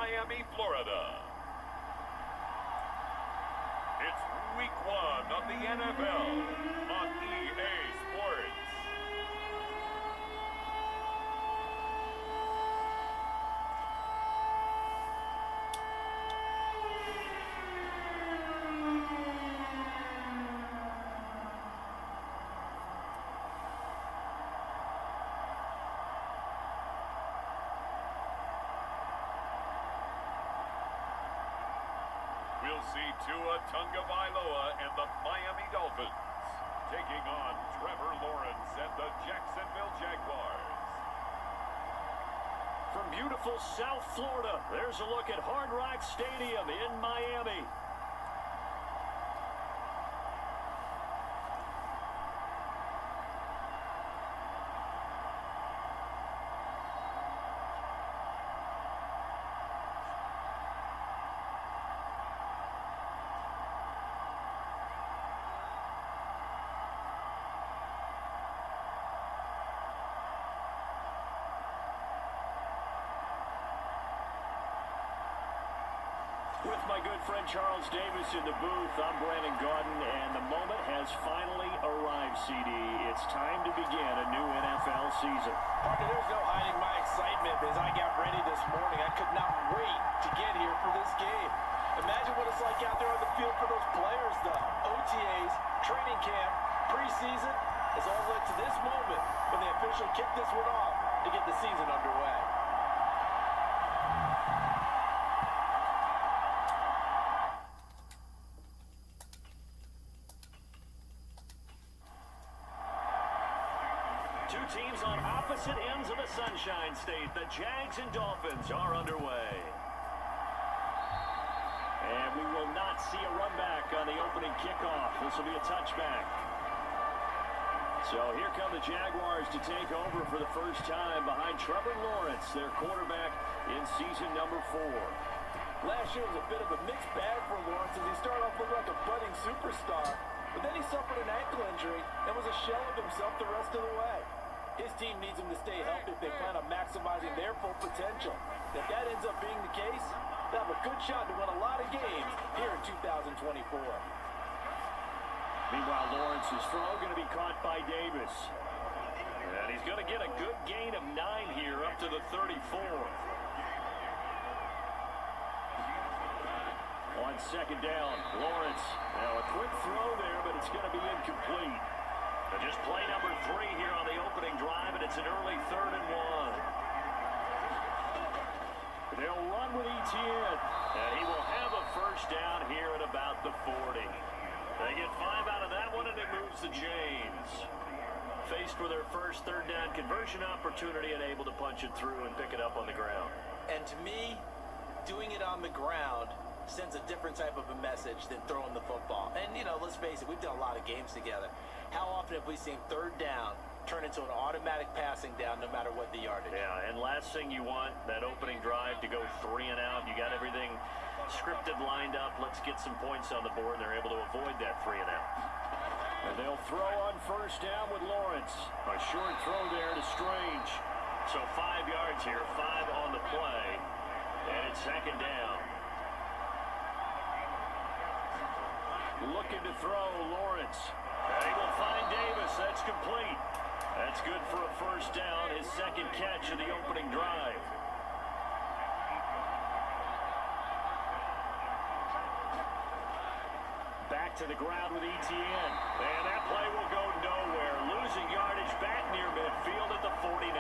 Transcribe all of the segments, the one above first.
Miami, Florida. It's week 1 of the NFL on EA Sports. We'll see Tua Tagovailoa and the Miami Dolphins taking on Trevor Lawrence and the Jacksonville Jaguars. From beautiful South Florida, there's a look at Hard Rock Stadium in Miami. With my good friend Charles Davis in the booth, I'm Brandon Gaudin, and the moment has finally arrived, CD. It's time to begin a new NFL season. Parker, there's no hiding my excitement as I got ready this morning. I could not wait to get here for this game. Imagine what it's like out there on the field for those players, though. OTAs, training camp, preseason, it's all led to this moment when they officially kick this one off to get the season underway. Two teams on opposite ends of the Sunshine State. The Jags and Dolphins are underway. And we will not see a run back on the opening kickoff. This will be a touchback. So here come the Jaguars to take over for the first time behind Trevor Lawrence, their quarterback in season number 4. Last year was a bit of a mixed bag for Lawrence as he started off looking like a budding superstar, but then he suffered an ankle injury and was a shell of himself the rest of the way. His team needs him to stay healthy if they plan on maximizing their full potential. If that ends up being the case, they'll have a good shot to win a lot of games here in 2024. Meanwhile, Lawrence's throw going to be caught by Davis. And he's going to get a good gain of 9 here up to the 34. On second down, Lawrence. Now a quick throw there, but it's going to be incomplete. So just play number 3 here on the opening drive, and it's an early 3rd and 1. They'll run with Etienne, and he will have a first down here at about the 40. They get 5 out of that one, and it moves to James. Faced with their first 3rd down conversion opportunity and able to punch it through and pick it up on the ground. And to me, doing it on the ground sends a different type of a message than throwing the football. And, you know, let's face it, we've done a lot of games together. How often have we seen 3rd down turn into an automatic passing down no matter what the yardage? Yeah, and last thing you want, that opening drive to go 3 and out. You got everything scripted, lined up. Let's get some points on the board. They're able to avoid that 3 and out. And they'll throw on first down with Lawrence. A short throw there to Strange. So 5 yards here, 5 on the play. And it's second down. Looking to throw, Lawrence. They will find Davis. That's complete. That's good for a first down, his second catch of the opening drive. Back to the ground with Etienne. And that play will go nowhere. Losing yardage back near midfield at the 49.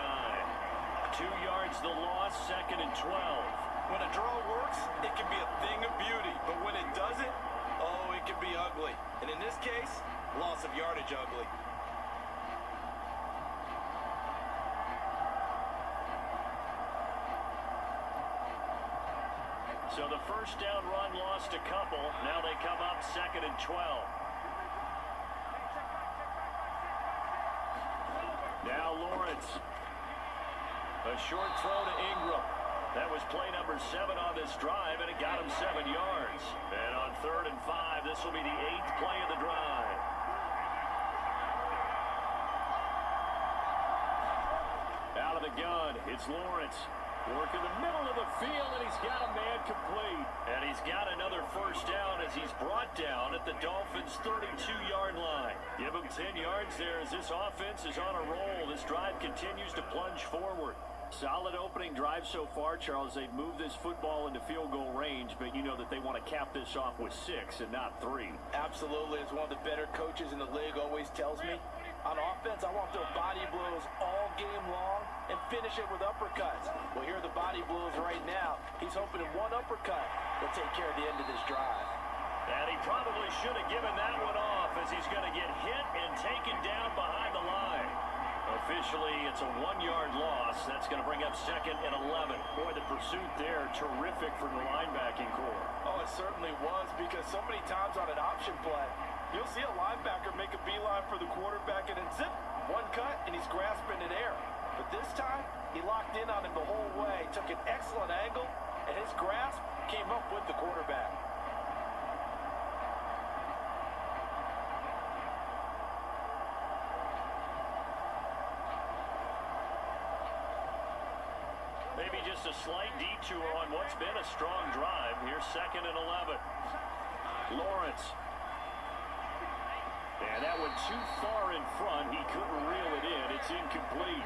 2 yards the loss, 2nd and 12. When a draw works, it can be a thing of beauty. But when it doesn't, oh, it can be ugly. And in this case, loss of yardage ugly. So the first down run lost a couple. Now they come up 2nd and 12. Now Lawrence. A short throw to Ingram. That was play number 7 on this drive, and it got him 7 yards. And on 3rd and 5, this will be the 8th play of the drive. Out of the gun, it's Lawrence. Working the middle of the field, and he's got a man complete. And he's got another first down as he's brought down at the Dolphins' 32-yard line. Give him 10 yards there as this offense is on a roll. This drive continues to plunge forward. Solid opening drive so far, Charles. They've moved this football into field goal range, but you know that they want to cap this off with 6 and not 3. Absolutely. As one of the better coaches in the league always tells me, on offense, I want to throw body blows all game long and finish it with uppercuts. Well, here are the body blows right now. He's hoping in one uppercut will take care of the end of this drive. And he probably should have given that one off as he's going to get hit and taken down behind the line. Officially, it's a 1-yard loss. That's going to bring up 2nd and 11. Boy, the pursuit there, terrific from the linebacking core. Oh, it certainly was, because so many times on an option play, you'll see a linebacker make a beeline for the quarterback and then zip, one cut, and he's grasping in air. But this time, he locked in on him the whole way, took an excellent angle, and his grasp came up with the quarterback. Maybe just a slight detour on what's been a strong drive. Here's 2nd and 11. Lawrence. And that went too far in front. He couldn't reel it in. It's incomplete.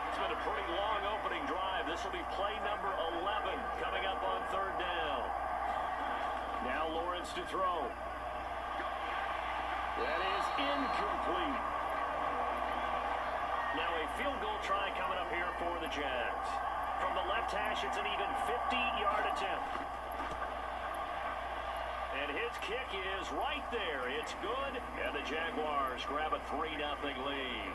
It's been a pretty long opening drive. This will be play number 11 coming up on 3rd down. Now Lawrence to throw. That is incomplete. Now a field goal try coming up here for the Jags. From the left hash, it's an even 50-yard attempt. And his kick is right there. It's good. And the Jaguars grab a 3-0 lead.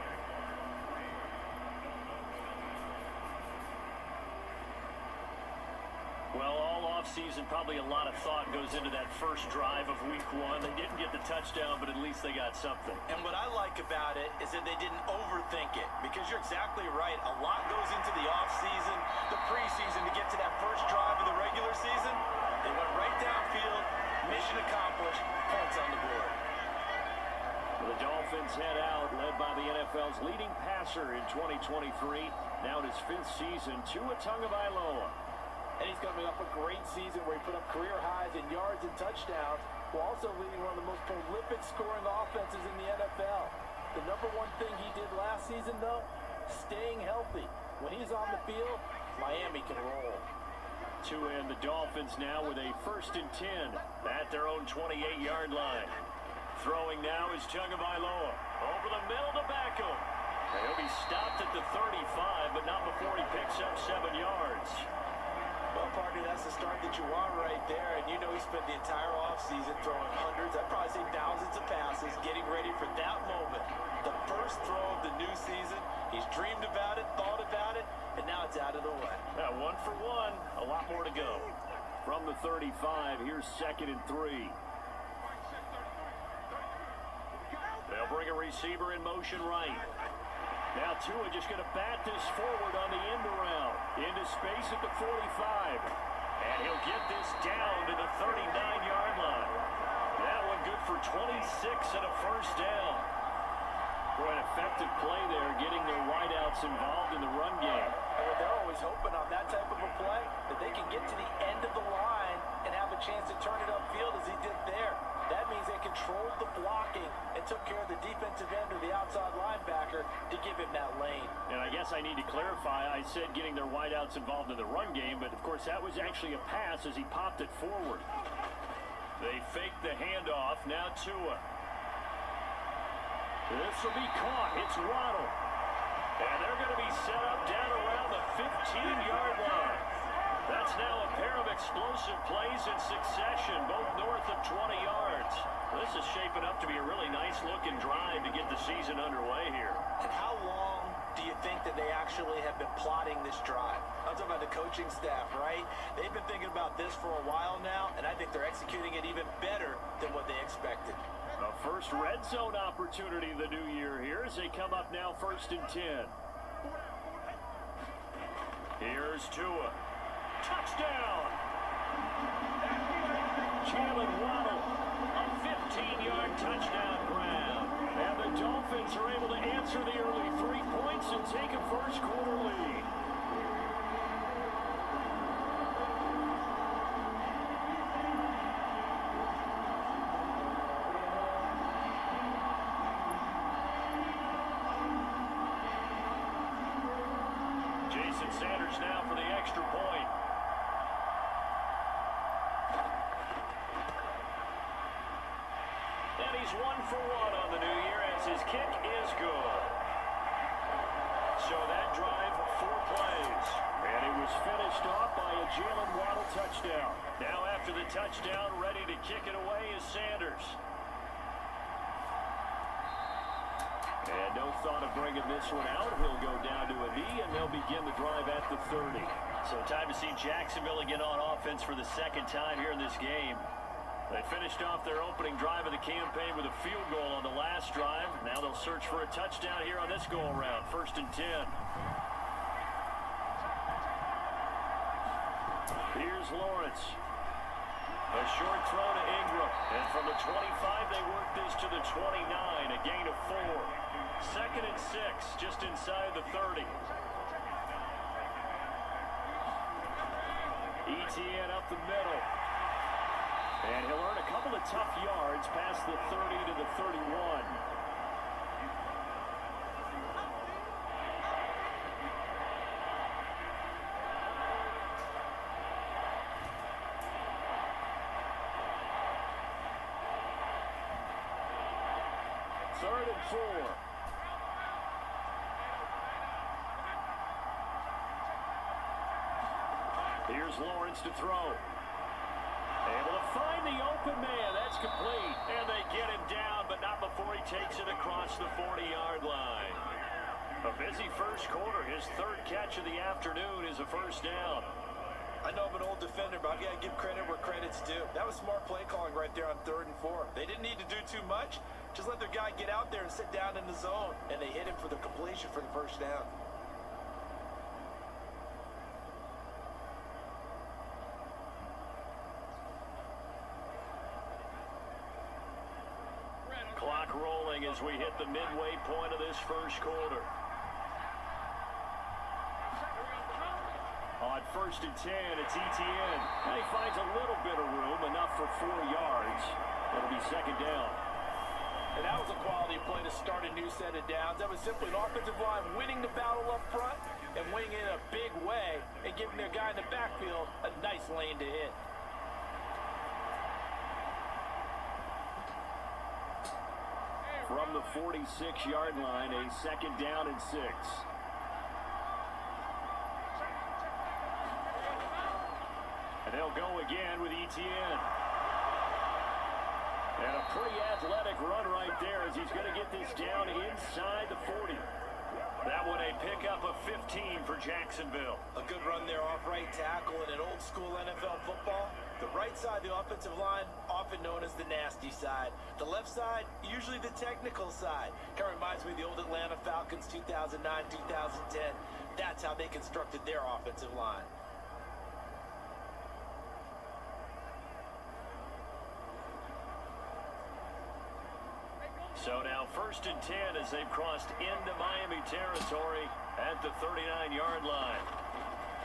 Well, all offseason, probably a lot of thought goes into that first drive of week 1. They didn't get the touchdown, but at least they got something. And what I like about it is that they didn't overthink it, because you're exactly right. A lot goes into the offseason, the preseason, to get to that first drive of the regular season. They went right downfield, mission accomplished, points on the board. The Dolphins head out, led by the NFL's leading passer in 2023. Now in his 5th season, Tua Tagovailoa. And he's coming off a great season where he put up career highs in yards and touchdowns, while also leading one of the most prolific scoring offenses in the NFL. The number one thing he did last season, though, staying healthy. When he's on the field, Miami can roll. Tua and the Dolphins now with a 1st and 10 at their own 28-yard line. Throwing now is Tagovailoa. Over the middle to Beckham. He'll be stopped at the 35, but not before he picks up 7 yards. Well, partner, that's the start that you want right there. And you know he spent the entire offseason throwing hundreds, I'd probably say thousands of passes, getting ready for that moment. The first throw of the new season. He's dreamed about it, thought about it, and now it's out of the way. 1 for 1. A lot more to go. From the 35, here's 2nd and 3. They'll bring a receiver in motion right. Now Tua just going to bat this forward on the end around. Into space at the 45. And he'll get this down to the 39-yard line. That one good for 26 and a first down. Boy, an effective play there, getting their wideouts involved in the run game. Well, they're always hoping on that type of a play that they can get to the end of the line and have a chance to turn it upfield as he did there. That means they controlled the blocking and took care of the defensive end or the outside linebacker to give him that lane. And I guess I need to clarify, I said getting their wideouts involved in the run game, but of course that was actually a pass as he popped it forward. They faked the handoff, now Tua. This will be caught, it's Waddle. And they're going to be set up down around the 15-yard line. That's now a pair of explosive plays in succession, both north of 20 yards. This is shaping up to be a really nice-looking drive to get the season underway here. And how long do you think that they actually have been plotting this drive? I'm talking about the coaching staff, right? They've been thinking about this for a while now, and I think they're executing it even better than what they expected. A first red zone opportunity the new year here as they come up now 1st and 10. Here's Tua. Touchdown! Jalen Waddle, a 15-yard touchdown grab. And the Dolphins are able to answer the early 3 points and take a first quarter lead. 1 for 1 on the new year as his kick is good. So that drive, 4 plays. And it was finished off by a Jalen Waddle touchdown. Now after the touchdown, ready to kick it away is Sanders. And no thought of bringing this one out. He'll go down to a knee, and they'll begin the drive at the 30. So time to see Jacksonville again on offense for the second time here in this game. They finished off their opening drive of the campaign with a field goal on the last drive. Now they'll search for a touchdown here on this go-around. 1st and 10. Here's Lawrence. A short throw to Ingram. And from the 25, they work this to the 29. A gain of 4. 2nd and 6, just inside the 30. ETN up the middle. And he'll earn a couple of tough yards past the 30 to the 31. Third and 4. Here's Lawrence to throw. Able to find the open man. That's complete. And they get him down, but not before he takes it across the 40-yard line. A busy first quarter. His 3rd catch of the afternoon is a first down. I know I'm an old defender, but I've got to give credit where credit's due. That was smart play calling right there on 3rd and 4. They didn't need to do too much. Just let their guy get out there and sit down in the zone. And they hit him for the completion for the first down. Clock rolling as we hit the midway point of this first quarter. On 1st and 10, it's ETN. And he finds a little bit of room, enough for 4 yards. It'll be 2nd down. And that was a quality play to start a new set of downs. That was simply an offensive line winning the battle up front and winning it in a big way and giving their guy in the backfield a nice lane to hit. From the 46-yard line, a 2nd down and 6. And they'll go again with ETN. And a pretty athletic run right there as he's going to get this down inside the 40. That one a pickup of 15 for Jacksonville. A good run there off right tackle in an old school NFL football. The right side of the offensive line, often known as the nasty side. The left side, usually the technical side. Kind of reminds me of the old Atlanta Falcons 2009, 2010. That's how they constructed their offensive line. So now 1st and 10 as they've crossed into Miami territory at the 39-yard line.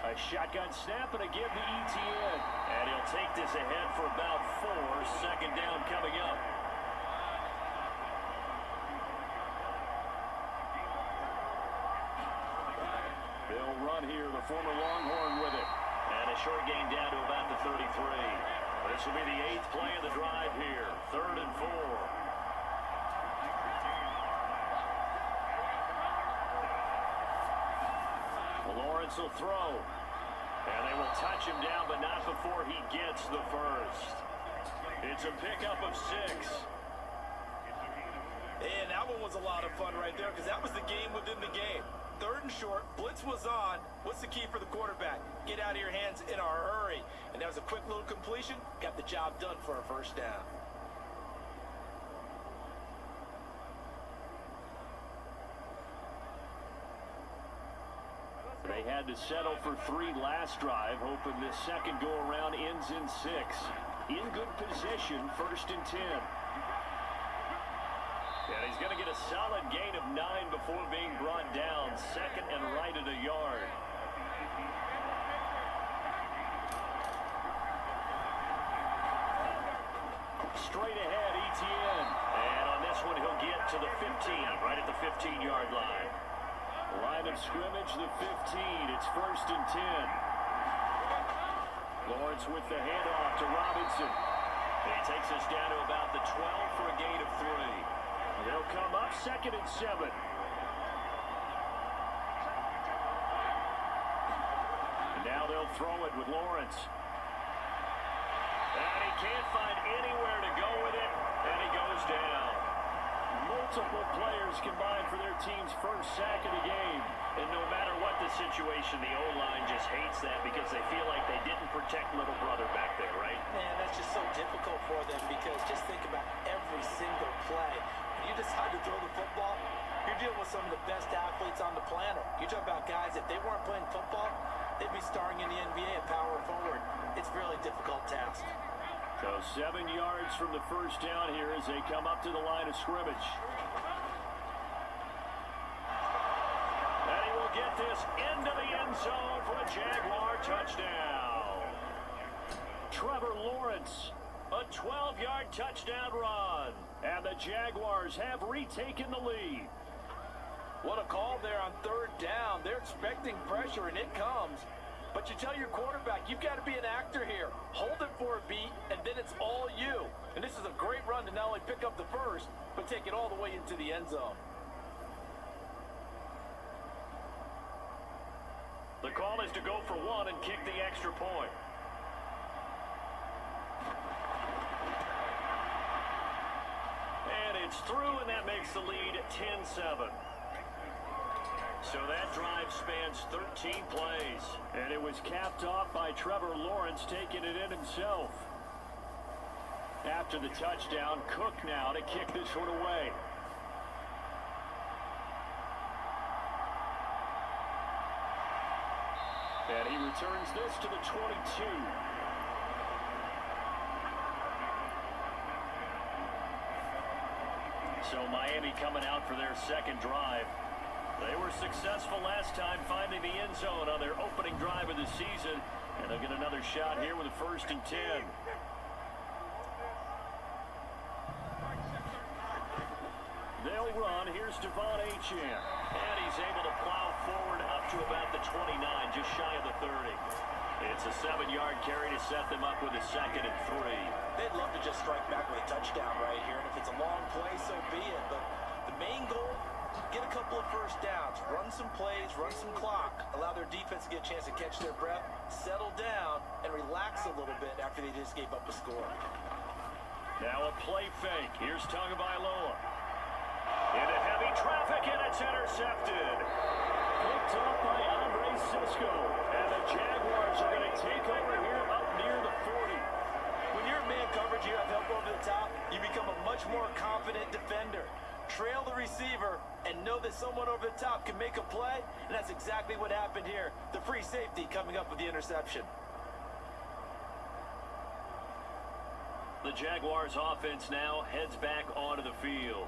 A shotgun snap and a give to ETN. And he'll take this ahead for about 4. 2nd down coming up. They'll run here, the former Longhorn with it. And a short gain down to about the 33. This will be the 8th play of the drive here. 3rd and 4. Lawrence will throw. And they will touch him down, but not before he gets the first. It's a pickup of 6. And that one was a lot of fun right there because that was the game within the game. 3rd and short, blitz was on. What's the key for the quarterback? Get out of your hands in a hurry. And that was a quick little completion. Got the job done for a first down. They had to settle for 3 last drive, hoping this second go-around ends in 6. In good position, 1st and 10. And he's going to get a solid gain of 9 before being brought down. 2nd and right at a yard. Straight ahead, ETN. And on this one, he'll get to the 15, right at the 15-yard line. Line of scrimmage, the 15. It's 1st and 10. Lawrence with the handoff to Robinson. He takes us down to about the 12 for a gain of 3. They'll come up 2nd and 7. And now they'll throw it with Lawrence. And he can't find anywhere to go with it, and he goes down. Multiple players combined for their team's first sack of the game. And no matter what the situation, the O-line just hates that because they feel like they didn't protect little brother back there, right? Man, that's just so difficult for them because just think about every single play. When you decide to throw the football, you're dealing with some of the best athletes on the planet. You talk about guys, if they weren't playing football, they'd be starring in the NBA at power forward. It's a really difficult task. So 7 yards from the first down here as they come up to the line of scrimmage. And he will get this into the end zone for a Jaguar touchdown. Trevor Lawrence, a 12-yard touchdown run. And the Jaguars have retaken the lead. What a call there on 3rd down. They're expecting pressure, and it comes. But you tell your quarterback, you've got to be an actor here. Hold it for a beat, and then it's all you. And this is a great run to not only pick up the first, but take it all the way into the end zone. The call is to go for 1 and kick the extra point. And it's through, and that makes the lead 10-7. So that drive spans 13 plays. And it was capped off by Trevor Lawrence taking it in himself. After the touchdown, Cook now to kick this one away. And he returns this to the 22. So Miami coming out for their second drive. They were successful last time finding the end zone on their opening drive of the season. And they'll get another shot here with a 1st and 10. They'll run. Here's Devon Achane. And he's able to plow forward up to about the 29, just shy of the 30. It's a 7-yard carry to set them up with a 2nd and 3. They'd love to just strike back with a touchdown right here. And if it's a long play, so be it. But the main goal, get a couple of first downs, run some plays, run some clock, allow their defense to get a chance to catch their breath, settle down, and relax a little bit after they just gave up a score. Now a play fake. Here's Tagovailoa. Into heavy traffic, and it's intercepted. Picked up by Andre Cisco. And the Jaguars are going to take over here up near the 40. When you're in man coverage, you have help over the top, you become a much more confident defender. Trail the receiver and know that someone over the top can make a play, and that's exactly what happened here. The free safety coming up with the interception. The Jaguars offense now heads back onto the field.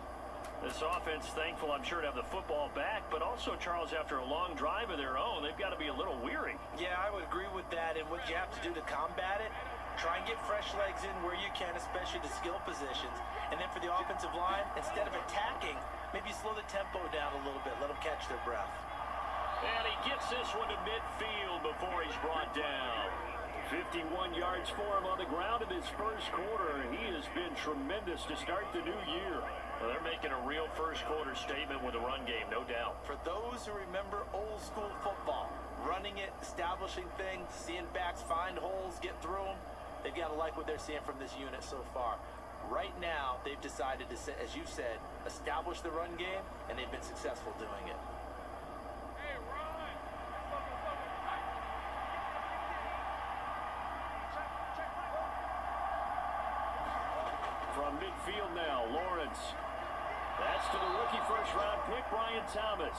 This offense, thankful, I'm sure, to have the football back, but also, Charles, after a long drive of their own, they've got to be a little weary. Yeah, I would agree with that, and what you have to do to combat it, try and get fresh legs in where you can, especially the skill positions. And then for the offensive line, instead of attacking, maybe slow the tempo down a little bit, let them catch their breath. And he gets this one to midfield before he's brought down. 51 yards for him on the ground in his first quarter. He has been tremendous to start the new year. Well, they're making a real first quarter statement with a run game, no doubt. For those who remember old school football, running it, establishing things, seeing backs find holes, get through them, they've got to like what they're seeing from this unit so far. Right now, they've decided to, as you said, establish the run game, and they've been successful doing it. From midfield now, Lawrence. That's to the rookie first-round pick, Brian Thomas.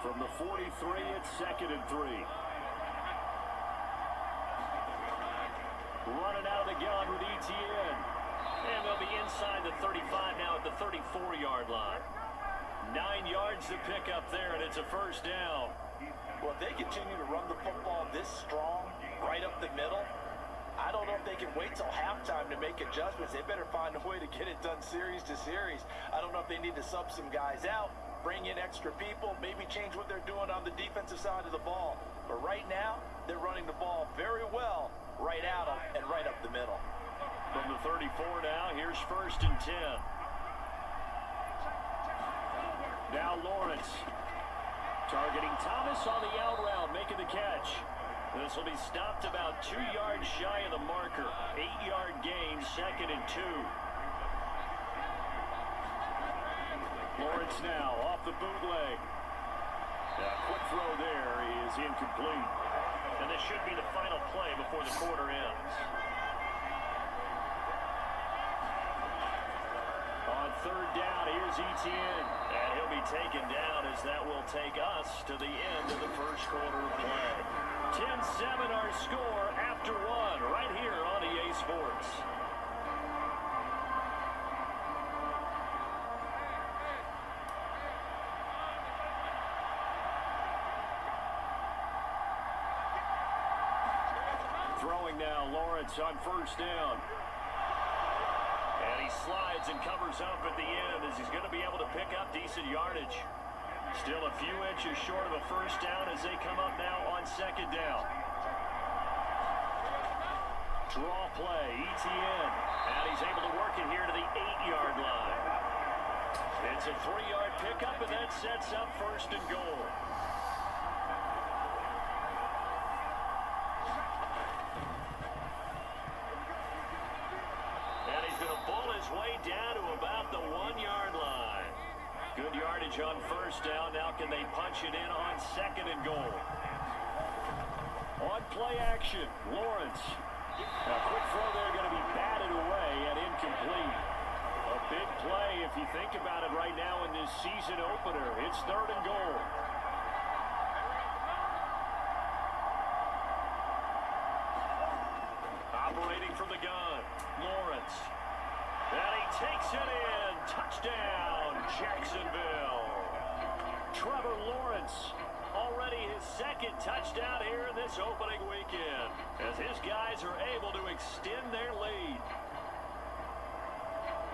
From the 43, it's 2nd and 3. Running out of the gun with ETN. And they'll be inside the 35 now at the 34-yard line. 9 yards to pick up there, and it's a first down. Well, if they continue to run the football this strong, right up the middle, I don't know if they can wait till halftime to make adjustments. They better find a way to get it done series to series. I don't know if they need to sub some guys out, bring in extra people, maybe change what they're doing on the defensive side of the ball. But right now, they're running the ball very well right at them and right up the middle. From the 34 now, here's 1st and 10. Now Lawrence. Targeting Thomas on the out route, making the catch. This will be stopped about 2 yards shy of the marker. 8-yard gain, 2nd and 2. Lawrence now off the bootleg. Quick throw there is incomplete. And this should be the final play before the quarter ends. On 3rd down, here's Etienne. And he'll be taken down as that will take us to the end of the first quarter of play. 10-7 our score after 1 right here on EA Sports. Throwing now, Lawrence on 1st down. And he slides and covers up at the end as he's going to be able to pick up decent yardage. Still a few inches short of a 1st down as they come up now on 2nd down. Draw play, Etienne. And he's able to work it here to the 8-yard line. It's a 3-yard pickup, and that sets up 1st and goal. Way down to about the 1-yard line. Good yardage on 1st down. Now can they punch it in on 2nd and goal? On play action, Lawrence. A quick throw there going to be batted away and incomplete. A big play if you think about it right now in this season opener. It's 3rd and goal. Operating from the gun, Lawrence. And he takes it in. Touchdown, Jacksonville. Trevor Lawrence, already his 2nd touchdown here in this opening weekend, as his guys are able to extend their lead.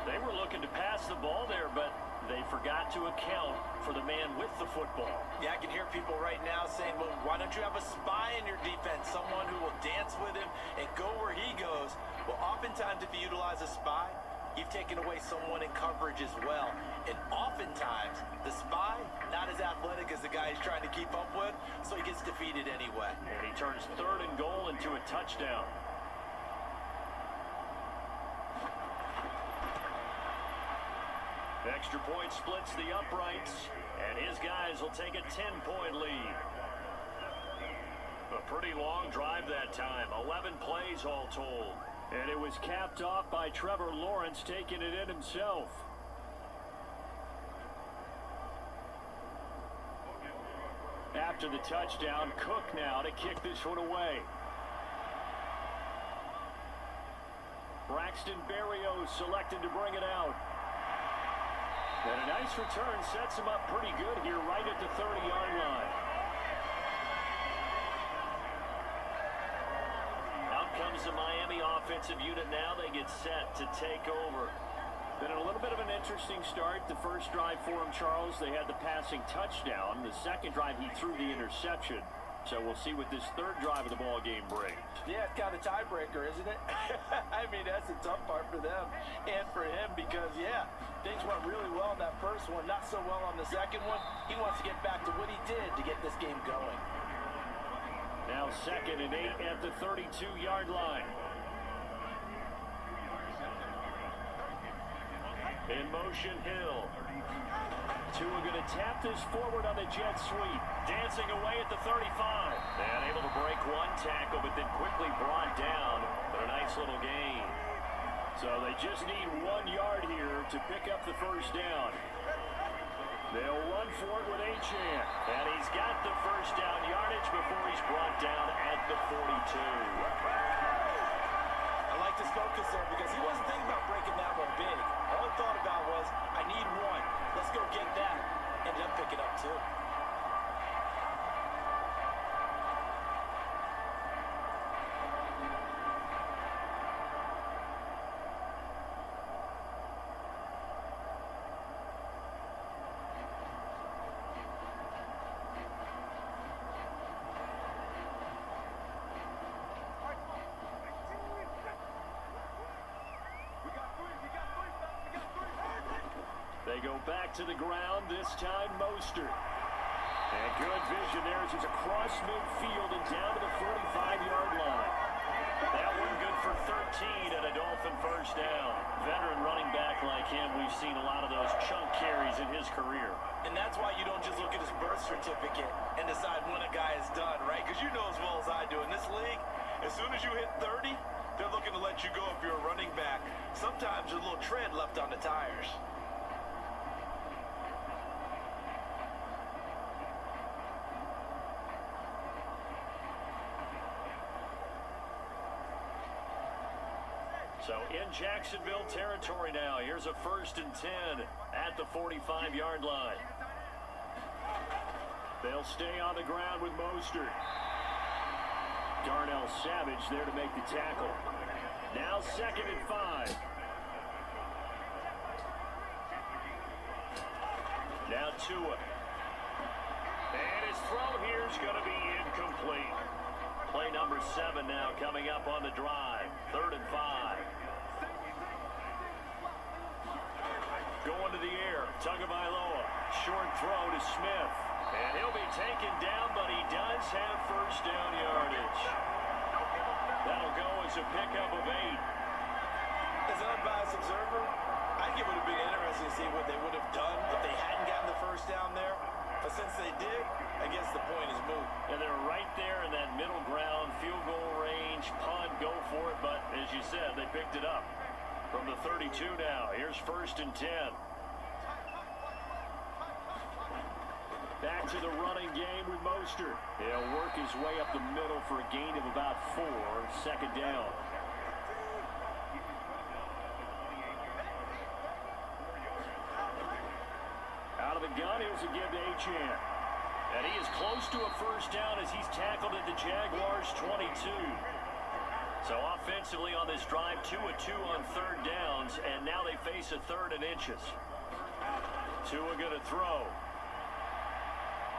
They were looking to pass the ball there, but they forgot to account for the man with the football. Yeah, I can hear people right now saying, well, why don't you have a spy in your defense, someone who will dance with him and go where he goes? Well, oftentimes if you utilize a spy, you've taken away someone in coverage as well. And oftentimes, the spy, not as athletic as the guy he's trying to keep up with, so he gets defeated anyway. And he turns 3rd and goal into a touchdown. Extra point splits the uprights, and his guys will take a 10-point lead. A pretty long drive that time, 11 plays all told. And it was capped off by Trevor Lawrence taking it in himself. After the touchdown, Cook now to kick this one away. Braxton Berrios selected to bring it out. And a nice return sets him up pretty good here right at the 30-yard line. Comes the Miami offensive unit now. They get set to take over. Been a little bit of an interesting start. The first drive for him, Charles, they had the passing touchdown. The second drive, he threw the interception. So we'll see what this 3rd drive of the ball game brings. Yeah, it's kind of a tiebreaker, isn't it? I mean, that's the tough part for them and for him because, yeah, things went really well in that first one, not so well on the second one. He wants to get back to what he did to get this game going. Now 2nd and 8 at the 32-yard line. In motion, Hill. Tua going to tap this forward on the jet sweep. Dancing away at the 35. And able to break one tackle, but then quickly brought down. But a nice little gain. So they just need 1 yard here to pick up the 1st down. They'll run for it with Achane. And he's got the 1st down yardage before he's brought down at the 42. I like this focus there because he wasn't thinking about breaking that one big. All he thought about was, I need 1. Let's go get that. Ended up picking up 2. go back to the ground, this time Mostert. And good vision there as he's across midfield and down to the 45-yard line. That one good for 13 and a Dolphin first down. Veteran running back like him, we've seen a lot of those chunk carries in his career. And that's why you don't just look at his birth certificate and decide when a guy is done, right? Because you know as well as I do, in this league, as soon as you hit 30, they're looking to let you go if you're a running back. Sometimes there's a little tread left on the tires. So in Jacksonville territory now. Here's a 1st and 10 at the 45-yard line. They'll stay on the ground with Mostert. Darnell Savage there to make the tackle. Now 2nd and 5. Now Tua. And his throw here is going to be incomplete. Play number 7 now coming up on the drive. 3rd and 5. Going to the air. Tagovailoa. Short throw to Smith. And he'll be taken down, but he does have first down yardage. That'll go as a pickup of 8. As an unbiased observer, I think it would have been interesting to see what they would have done if they hadn't gotten the first down there. But since they did, I guess the point is moot. And they're right there in that middle ground, field goal range, punt, go for it. But as you said, they picked it up from the 32 now. Here's 1st and 10. Back to the running game with Mostert. He'll work his way up the middle for a gain of about 4. 2nd down. Out of the gun, here's a give to Achane. And he is close to a first down as he's tackled at the Jaguars' 22. So offensively on this drive, 2 of 2 on 3rd downs, and now they face a 3rd and inches. Tua going to throw.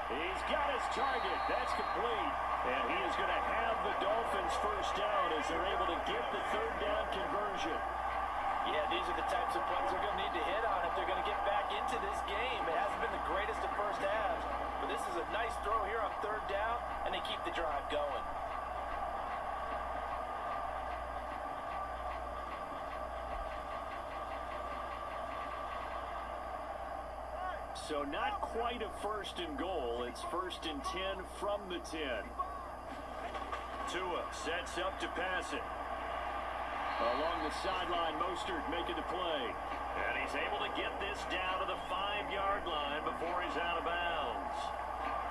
He's got his target. That's complete. And he is going to have the Dolphins first down as they're able to get the 3rd down conversion. Yeah, these are the types of plays they're going to need to hit on if they're going to get back into this game. It hasn't been the greatest of first halves, but this is a nice throw here on 3rd down, and they keep the drive going. So not quite a 1st and goal. It's 1st and 10 from the 10. Tua sets up to pass it. Along the sideline, Mostert making the play. And he's able to get this down to the 5-yard line before he's out of bounds.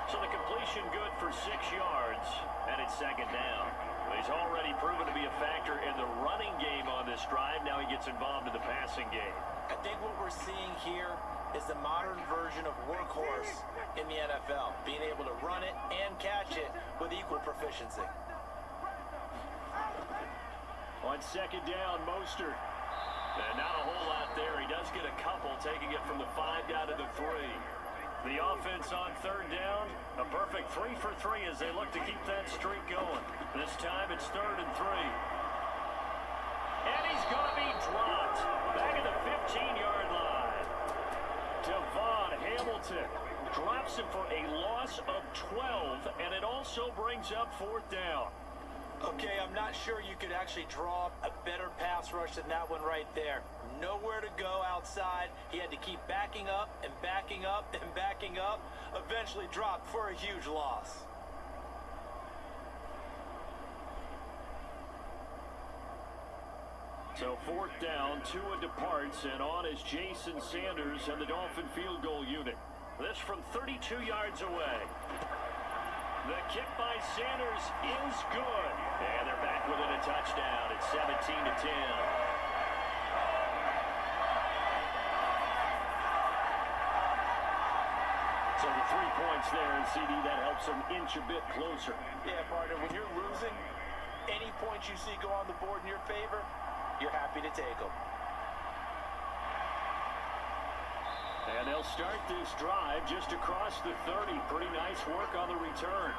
So the completion good for 6 yards, and it's 2nd down. He's already proven to be a factor in the running game on this drive. Now he gets involved in the passing game. I think what we're seeing here is the modern version of workhorse in the NFL, being able to run it and catch it with equal proficiency. On 2nd down, Mostert. And not a whole lot there. He does get a couple, taking it from the 5 down to the 3. The offense on 3rd down, a perfect 3 for 3 as they look to keep that streak going. This time it's 3rd and 3. And he's going to be dropped back at the 15-yard line. Devon Hamilton drops him for a loss of 12, and it also brings up 4th down. Okay, I'm not sure you could actually draw up a better pass rush than that one right there. Nowhere to go outside. He had to keep backing up and backing up and backing up. Eventually dropped for a huge loss. So 4th down, Tua departs, and on is Jason Sanders and the Dolphin field goal unit. This from 32 yards away. The kick by Sanders is good. And they're back within a touchdown. It's 17-10. So the 3 points there, and CD, that helps them inch a bit closer. Yeah, partner, when you're losing, any points you see go on the board in your favor, you're happy to take them. And they'll start this drive just across the 30. Pretty nice work on the return.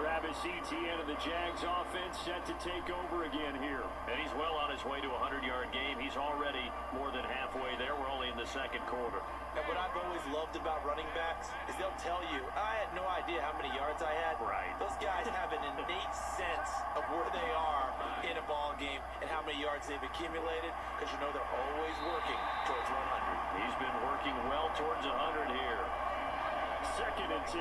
Travis Etienne of the Jags offense set to take over again here. And he's well on his way to a 100-yard game. He's already more than halfway there. We're only in the second quarter. And what I've always loved about running backs is they'll tell you, I had no idea how many yards I had. Right. Those guys have an innate sense of where they are in a ball game and how many yards they've accumulated, because you know they're always working towards 100. He's been working well towards 100 here. Second and 10.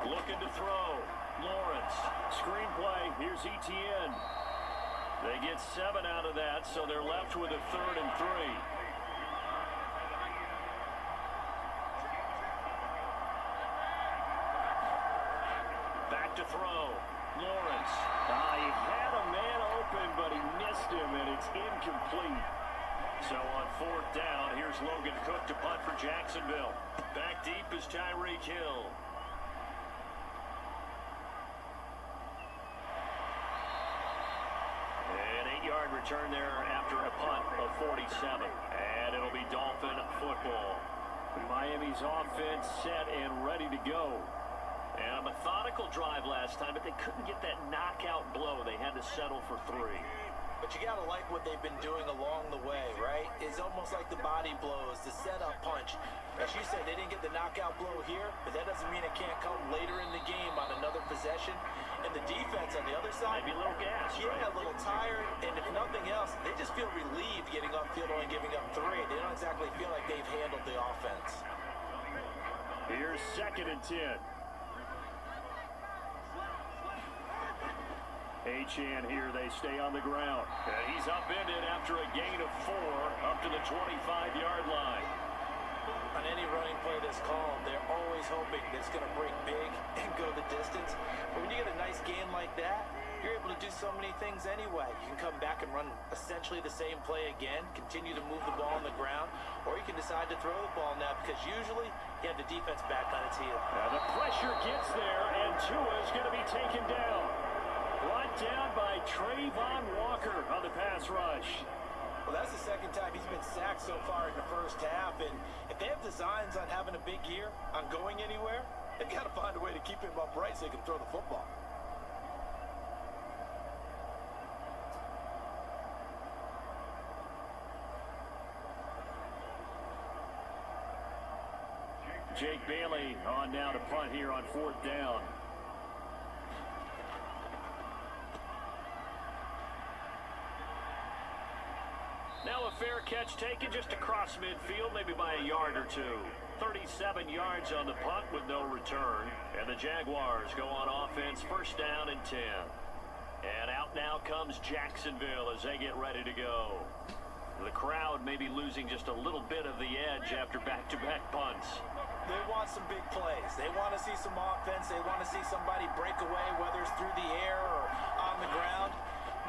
Looking to throw. Lawrence. Screenplay. Here's Etienne. They get 7 out of that, so they're left with a 3rd and 3. Back to throw. Lawrence. He had a man open, but he missed him, and it's incomplete. So on 4th down, here's Logan Cook to punt for Jacksonville. Back deep is Tyreek Hill. An 8-yard return there after a punt of 47. And it'll be Dolphin football. Miami's offense set and ready to go. And a methodical drive last time, but they couldn't get that knockout blow. They had to settle for 3. But you got to like what they've been doing along the way, right? It's almost like the body blows, the setup punch. As you said, they didn't get the knockout blow here, but that doesn't mean it can't come later in the game on another possession. And the defense on the other side, Maybe a little gas, yeah, right? a little tired, and if nothing else, they just feel relieved getting upfield only giving up 3. They don't exactly feel like they've handled the offense. Here's second and 10. Achane here, they stay on the ground. And he's upended after a gain of 4 up to the 25-yard line. On any running play that's called, they're always hoping that it's going to break big and go the distance. But when you get a nice gain like that, you're able to do so many things anyway. You can come back and run essentially the same play again, continue to move the ball on the ground, or you can decide to throw the ball now, because usually you have the defense back on its heel. Now the pressure gets there, and Tua's going to be taken down. Brought down by Trayvon Walker on the pass rush. Well, that's the second time he's been sacked so far in the first half, and if they have designs on having a big year, on going anywhere, they've got to find a way to keep him upright so he can throw the football. Jake Bailey on now to punt here on 4th down. Now a fair catch taken just across midfield, maybe by a yard or 2. 37 yards on the punt with no return. And the Jaguars go on offense, 1st down and 10. And out now comes Jacksonville as they get ready to go. The crowd may be losing just a little bit of the edge after back-to-back punts. They want some big plays. They want to see some offense. They want to see somebody break away, whether it's through the air or on the ground.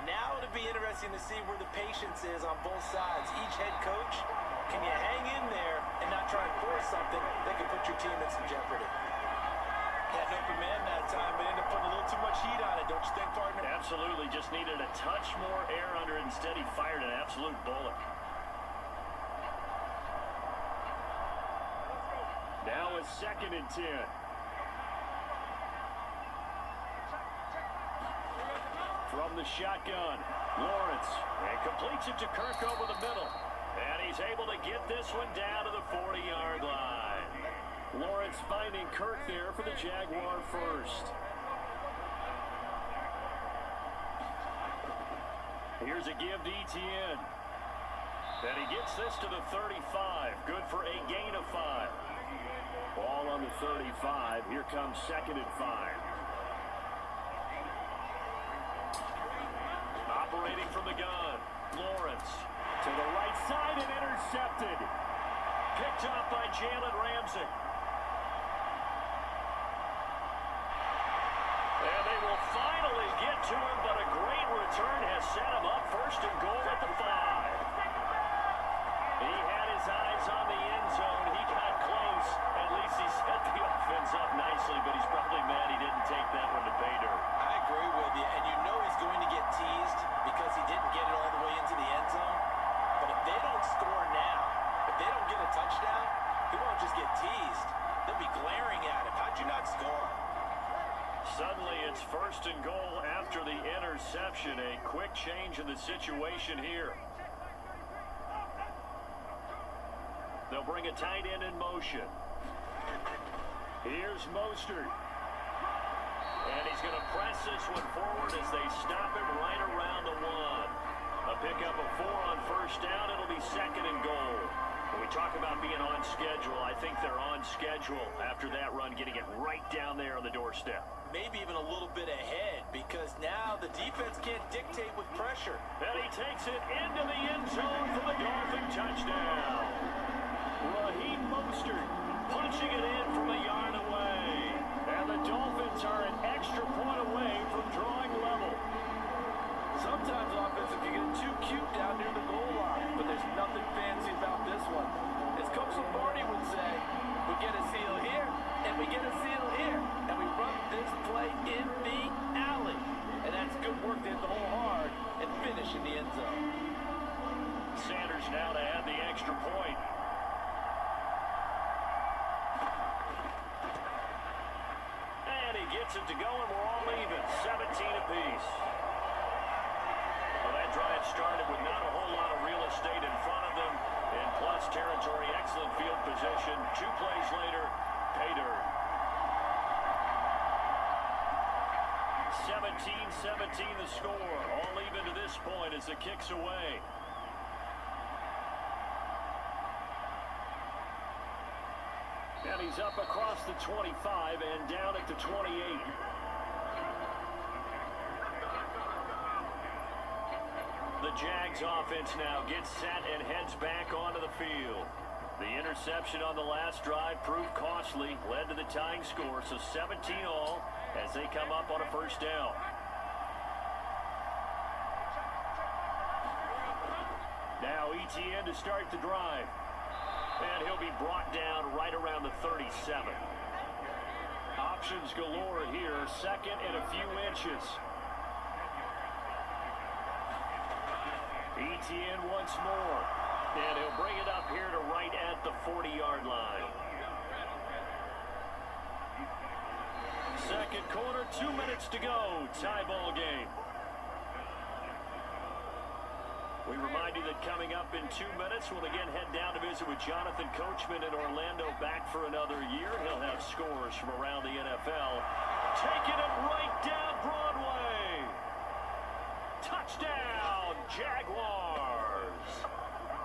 Now it'll be interesting to see where the patience is on both sides. Each head coach, can you hang in there and not try and force something that can put your team in some jeopardy? Had an open man that time, but ended up putting a little too much heat on it, don't you think, partner? Absolutely, just needed a touch more air under it. Instead, he fired an absolute bullet. Now a 2nd and 10. From the shotgun, Lawrence. And completes it to Kirk over the middle. And he's able to get this one down to the 40-yard line. Lawrence finding Kirk there for the Jaguar first. Here's a give to Etienne. And he gets this to the 35. Good for a gain of 5. Ball on the 35. Here comes 2nd and 5. Operating from the gun, Lawrence. To the right side and intercepted. Picked off by Jalen Ramsey. And they will finally get to him, but a great return has set him up 1st and goal at the 5. He had his eyes on the end zone. He got close. At least he set the offense up nicely, but he's probably mad he didn't take that one to pay dirt. I agree with you, and you know he's going to get teased because he didn't get it all the way into the end zone. But if they don't score now, if they don't get a touchdown, he won't just get Suddenly, it's first and goal after the interception. A quick change in the situation here. They'll bring a tight end in motion. Here's Mostert. And he's going to press this one forward as they stop him right around the 1. A pickup of 4 on first down. It'll be second and goal. When we talk about being on schedule, I think they're on schedule after that run, getting it right down there on the doorstep. Maybe even a little bit ahead, because now the defense can't dictate with pressure. And he takes it into the end zone for the Dolphin touchdown. Raheem Mostert punching it in from a yard away. And the Dolphins are an extra point away from drawing level. Sometimes offensive can get too cute down near the goal line, but there's nothing fancy about this one. As Coach Lombardi would say, we get a seal here, and we get a seal here, and we run this play in the alley. And that's good work. They hit the hole hard and finish in the end zone. Sanders now to add the extra point. And he gets it to go, and we're all even, 17 apiece. Well, that drive started with not a whole lot of real estate in front of them. In plus territory, excellent field position. 2 plays later, pay dirt. 17-17 the score. All even to this point as the kick's away. And he's up across the 25 and down at the 28. The Jags offense now gets set and heads back onto the field. The interception on the last drive proved costly, led to the tying score, so 17 all as they come up on a first down. Now ETN to start the drive. And he'll be brought down right around the 37. Options galore here, second and a few inches. ETN once more, and he'll bring it up here to right at the 40-yard line. Second quarter, 2 minutes to go, tie ball game. We remind you that coming up in 2 minutes, we'll again head down to visit with Jonathan Coachman in Orlando, back for another year. He'll have scores from around the NFL. Taking it right down Broadway. Touchdown, Jaguars.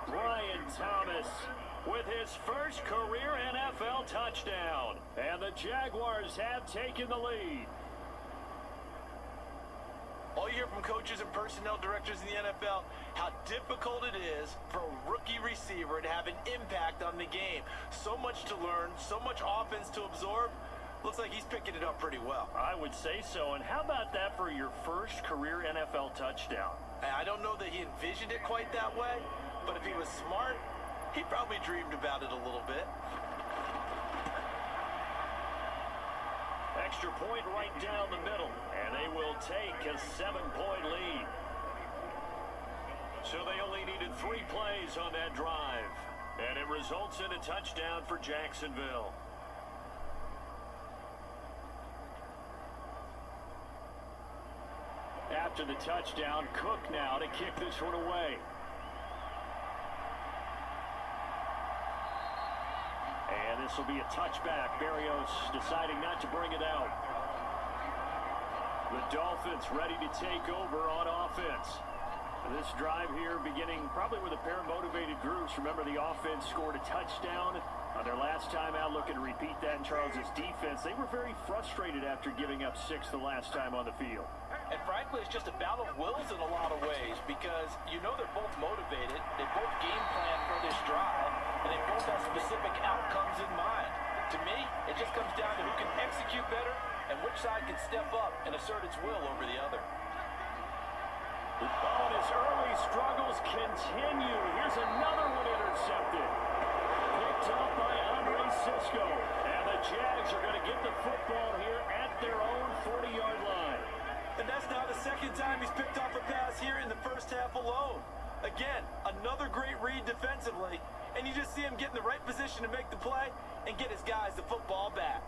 Ryan Thomas with his first career NFL touchdown. And the Jaguars have taken the lead. All you hear from coaches and personnel directors in the NFL, how difficult it is for a rookie receiver to have an impact on the game. So much to learn, so much offense to absorb. Looks like he's picking it up pretty well. I would say so. And how about that for your first career NFL touchdown? I don't know that he envisioned it quite that way, but if he was smart, he probably dreamed about it a little bit. Extra point right down the middle, and they will take a 7-point lead. So they only needed 3 plays on that drive, and it results in a touchdown for Jacksonville. After the touchdown, Cook now to kick this one away. And this will be a touchback. Berrios deciding not to bring it out. The Dolphins ready to take over on offense. This drive here beginning probably with a pair of motivated groups. Remember, the offense scored a touchdown on their last time out, looking to repeat that in Charles's defense. They were very frustrated after giving up 6 the last time on the field. And frankly, it's just a battle of wills in a lot of ways, because you know they're both motivated, they both game plan for this drive, and they both have specific outcomes in mind. To me, it just comes down to who can execute better and which side can step up and assert its will over the other. Oh, and his early struggles continue. Here's another one intercepted. Picked up by Andre Sisco. And the Jags are going to get the football here at their own 40-yard line. And that's now the second time he's picked off a pass here in the first half alone. Again, another great read defensively, and you just see him get in the right position to make the play and get his guys the football back.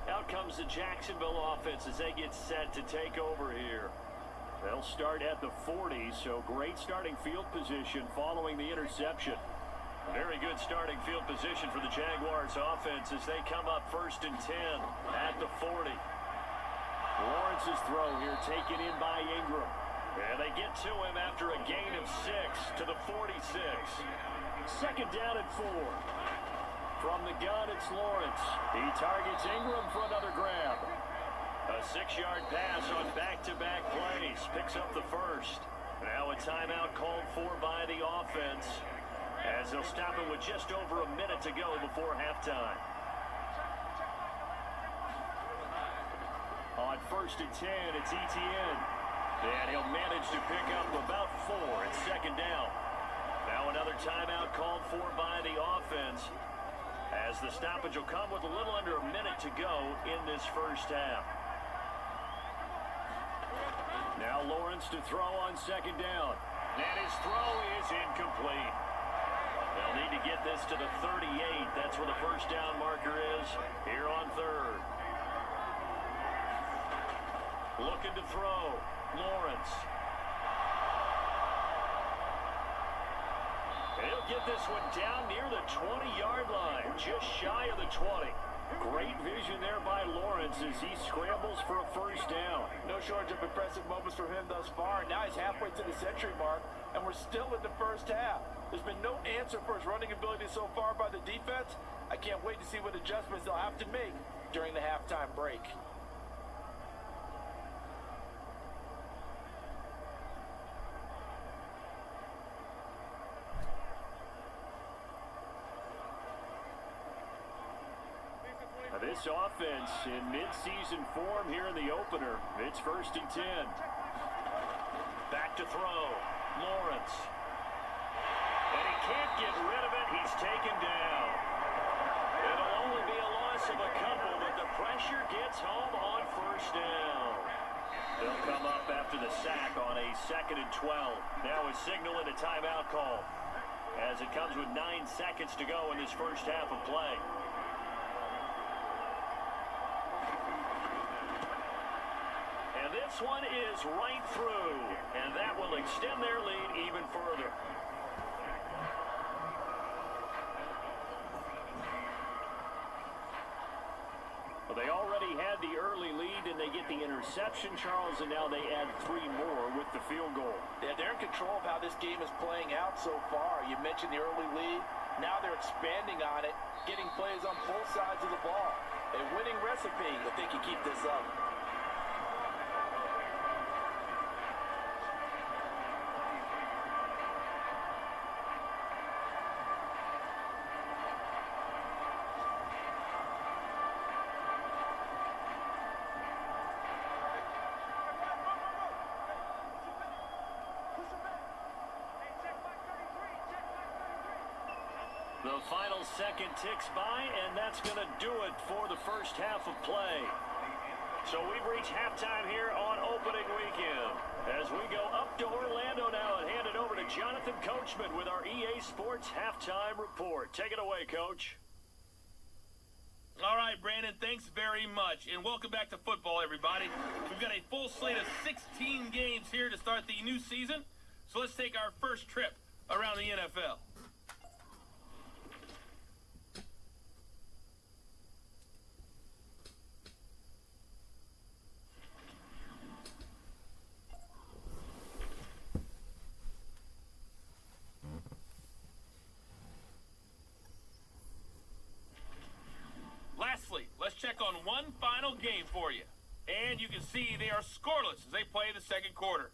Out comes the Jacksonville offense as they get set to take over here. They'll start at the 40, so great starting field position following the interception. Very good starting field position for the Jaguars offense as they come up 1st and 10 at the 40. Lawrence's throw here taken in by Ingram. And they get to him after a gain of 6 to the 46. 2nd down and 4. From the gun, it's Lawrence. He targets Ingram for another grab. A 6-yard pass on back-to-back plays. Picks up the first. Now a timeout called for by the offense, as they'll stop him with just over a minute to go before halftime. On 1st and 10, it's Etienne. And he'll manage to pick up about 4 at 2nd down. Now another timeout called for by the offense, as the stoppage will come with a little under a minute to go in this first half. Now Lawrence to throw on 2nd down. And his throw is incomplete. They'll need to get this to the 38. That's where the first down marker is here on 3rd. Looking to throw. Lawrence. He'll get this one down near the 20-yard line, just shy of the 20. Great vision there by Lawrence as he scrambles for a first down. No shortage of impressive moments from him thus far. Now he's halfway to the century mark, and we're still in the first half. There's been no answer for his running ability so far by the defense. I can't wait to see what adjustments they'll have to make during the halftime break. This offense in mid-season form here in the opener. It's 1st and 10. Back to throw. Lawrence. And he can't get rid of it. He's taken down. It'll only be a loss of a couple, but the pressure gets home on 1st down. They'll come up after the sack on a 2nd and 12. Now a signal and a timeout call, as it comes with 9 seconds to go in this first half of play. This one is right through, and that will extend their lead even further. Well, they already had the early lead, and they get the interception, Charles, and now they add 3 more with the field goal. Yeah, they're in control of how this game is playing out so far. You mentioned the early lead. Now they're expanding on it, getting plays on both sides of the ball. A winning recipe if they can keep this up. The final second ticks by, and that's going to do it for the first half of play. So we've reached halftime here on opening weekend, as we go up to Orlando now and hand it over to Jonathan Coachman with our EA Sports Halftime Report. Take it away, Coach. All right, Brandon, thanks very much, and welcome back to football, everybody. We've got a full slate of 16 games here to start the new season, so let's take our first trip around the NFL. Lastly, let's check on one final game for you. And you can see they are scoreless as they play the second quarter.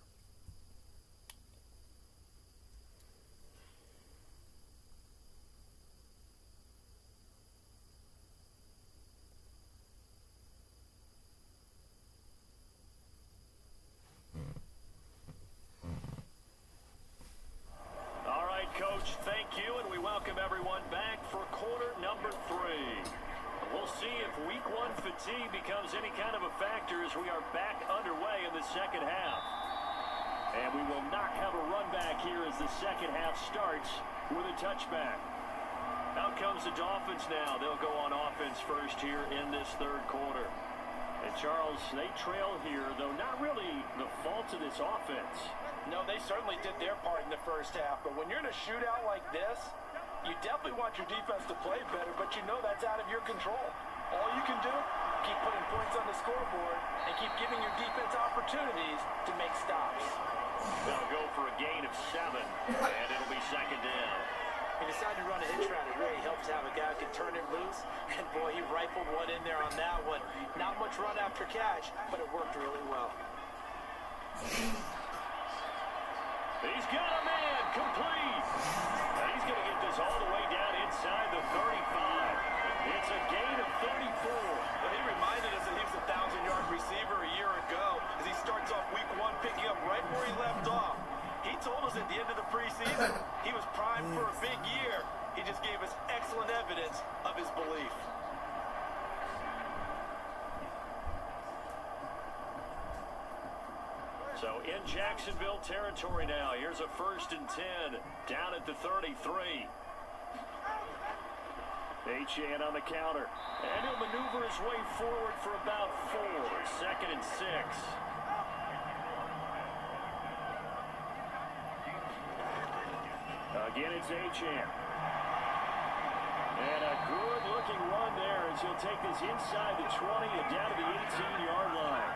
All right, Coach, thank you, and we welcome everyone back for quarter number 3. We'll see if week 1 fatigue becomes any kind of a factor as we are back underway in the second half. And we will not have a run back here as the second half starts with a touchback. Out comes the Dolphins now. They'll go on offense first here in this third quarter. And Charles, they trail here, though not really the fault of this offense. No, they certainly did their part in the first half. But when you're in a shootout like this, you definitely want your defense to play better, but you know that's out of your control. All you can do, keep putting points on the scoreboard and keep giving your defense opportunities to make stops. They'll go for a gain of 7, and it'll be second down. He decided to run a hitch route. It really helps to have a guy who can turn it loose. And boy, he rifled one in there on that one. Not much run after catch, but it worked really well. He's got a man complete. Now he's going to get this all the way down inside the 35. It's a gain of 34. Well, he reminded us that he was a 1,000-yard receiver a year ago as he starts off week 1 picking up right where he left off. He told us at the end of the preseason he was primed for a big year. He just gave us excellent evidence of his belief. So in Jacksonville territory now. Here's a 1st and 10 down at the 33. Achane on the counter. And he'll maneuver his way forward for about 4. 2nd and 6. Again, it's Achane. And a good-looking run there as he'll take this inside the 20 and down to the 18-yard line.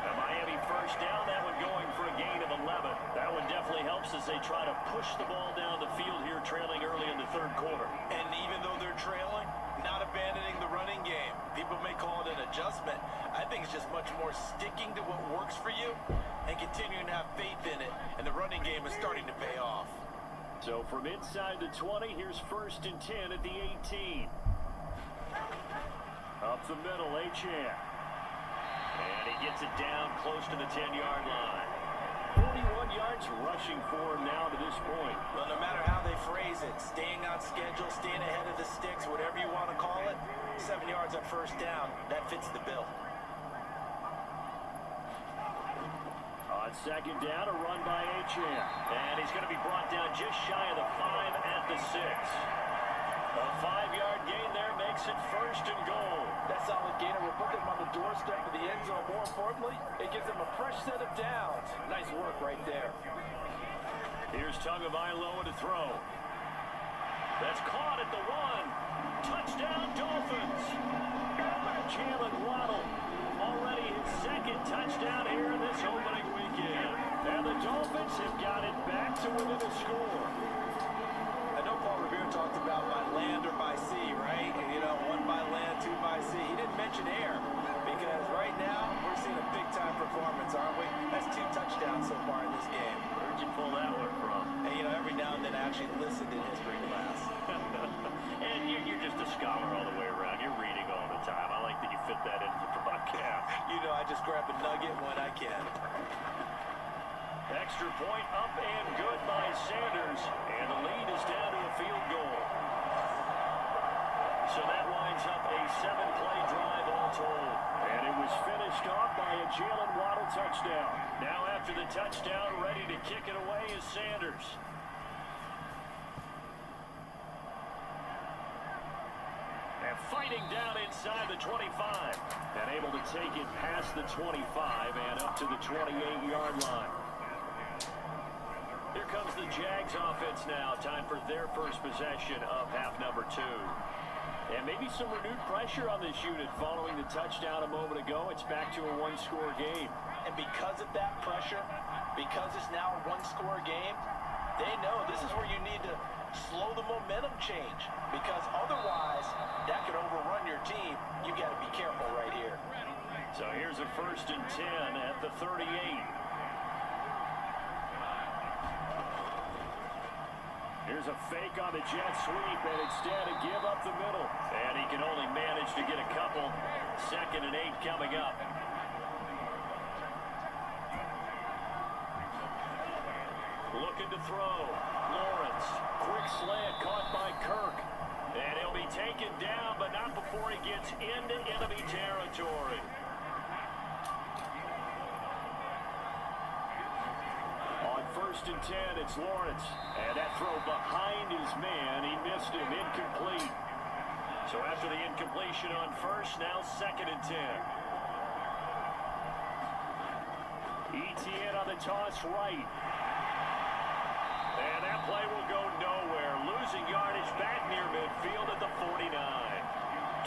The Miami first down, that one going for a gain of 11. That one definitely helps as they try to push the ball down the field here, trailing early in the third quarter. And even though they're trailing, not abandoning the running game. People may call it an adjustment. I think it's just much more sticking to what works for you and continuing to have faith in it. And the running game is starting to pay off. So from inside the 20, here's 1st and 10 at the 18. Up the middle, Achane. And he gets it down close to the 10-yard line. 41 yards rushing for him now to this point. Well, no matter how they phrase it, staying on schedule, staying ahead of the sticks, whatever you want to call it, 7 yards on first down, that fits the bill. On second down, a run by Achane. And he's going to be brought down just shy of the 5 at the 6. A 5-yard gain there makes it 1st and goal. That solid gainer will put them on the doorstep of the end zone. More importantly, it gives them a fresh set of downs. Nice work right there. Here's Tagovailoa to throw. That's caught at the 1. Touchdown, Dolphins. Jalen Waddle, already his 2nd touchdown here in this opening weekend. And the Dolphins have got it back to within a score. I know Paul Revere talked about by land or by sea, right? And, you know, 1 by land, 2 by sea. He didn't mention air because right now we're seeing a big-time performance, aren't we? That's 2 touchdowns so far in this game. Where'd you pull that one from? And, you know, every now and then I actually listened in history class. And you're just a scholar all the way around. You're reading all the time. I like that you fit that into the broadcast. You know, I just grab a nugget when I can. Extra point up and good by Sanders. And the lead is down to a field goal. So that winds up a 7-play drive all told. And it was finished off by a Jalen Waddle touchdown. Now after the touchdown, ready to kick it away is Sanders. And fighting down inside the 25. And able to take it past the 25 and up to the 28-yard line. Here comes the Jags offense now. Time for their first possession of half number 2. And maybe some renewed pressure on this unit following the touchdown a moment ago. It's back to a 1-score game. And because of that pressure, because it's now a 1-score game, they know this is where you need to slow the momentum change. Because otherwise, that could overrun your team. You got to be careful right here. So here's a 1st and 10 at the 38. Here's a fake on the jet sweep, and instead a give up the middle. And he can only manage to get a couple. 2nd and 8 coming up. Looking to throw. Lawrence. Quick slant caught by Kirk. And he'll be taken down, but not before he gets into enemy territory. On 1st first and 10. It's Lawrence. And that throw behind his man. He missed him. Incomplete. So after the incompletion on first, now second and 10. ETN on the toss right. And that play will go nowhere. Losing yardage back near midfield at the 49.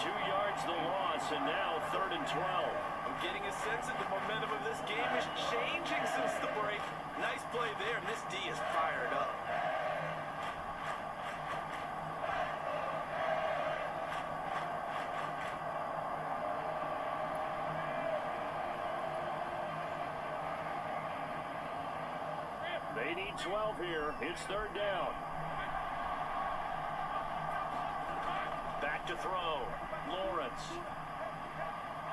2 yards the loss, and now third and 12. I'm getting a sense that the momentum of this game is changing since the break. Nice play there, and this D is fired up. They need 12 here. It's third down. Back to throw. Lawrence.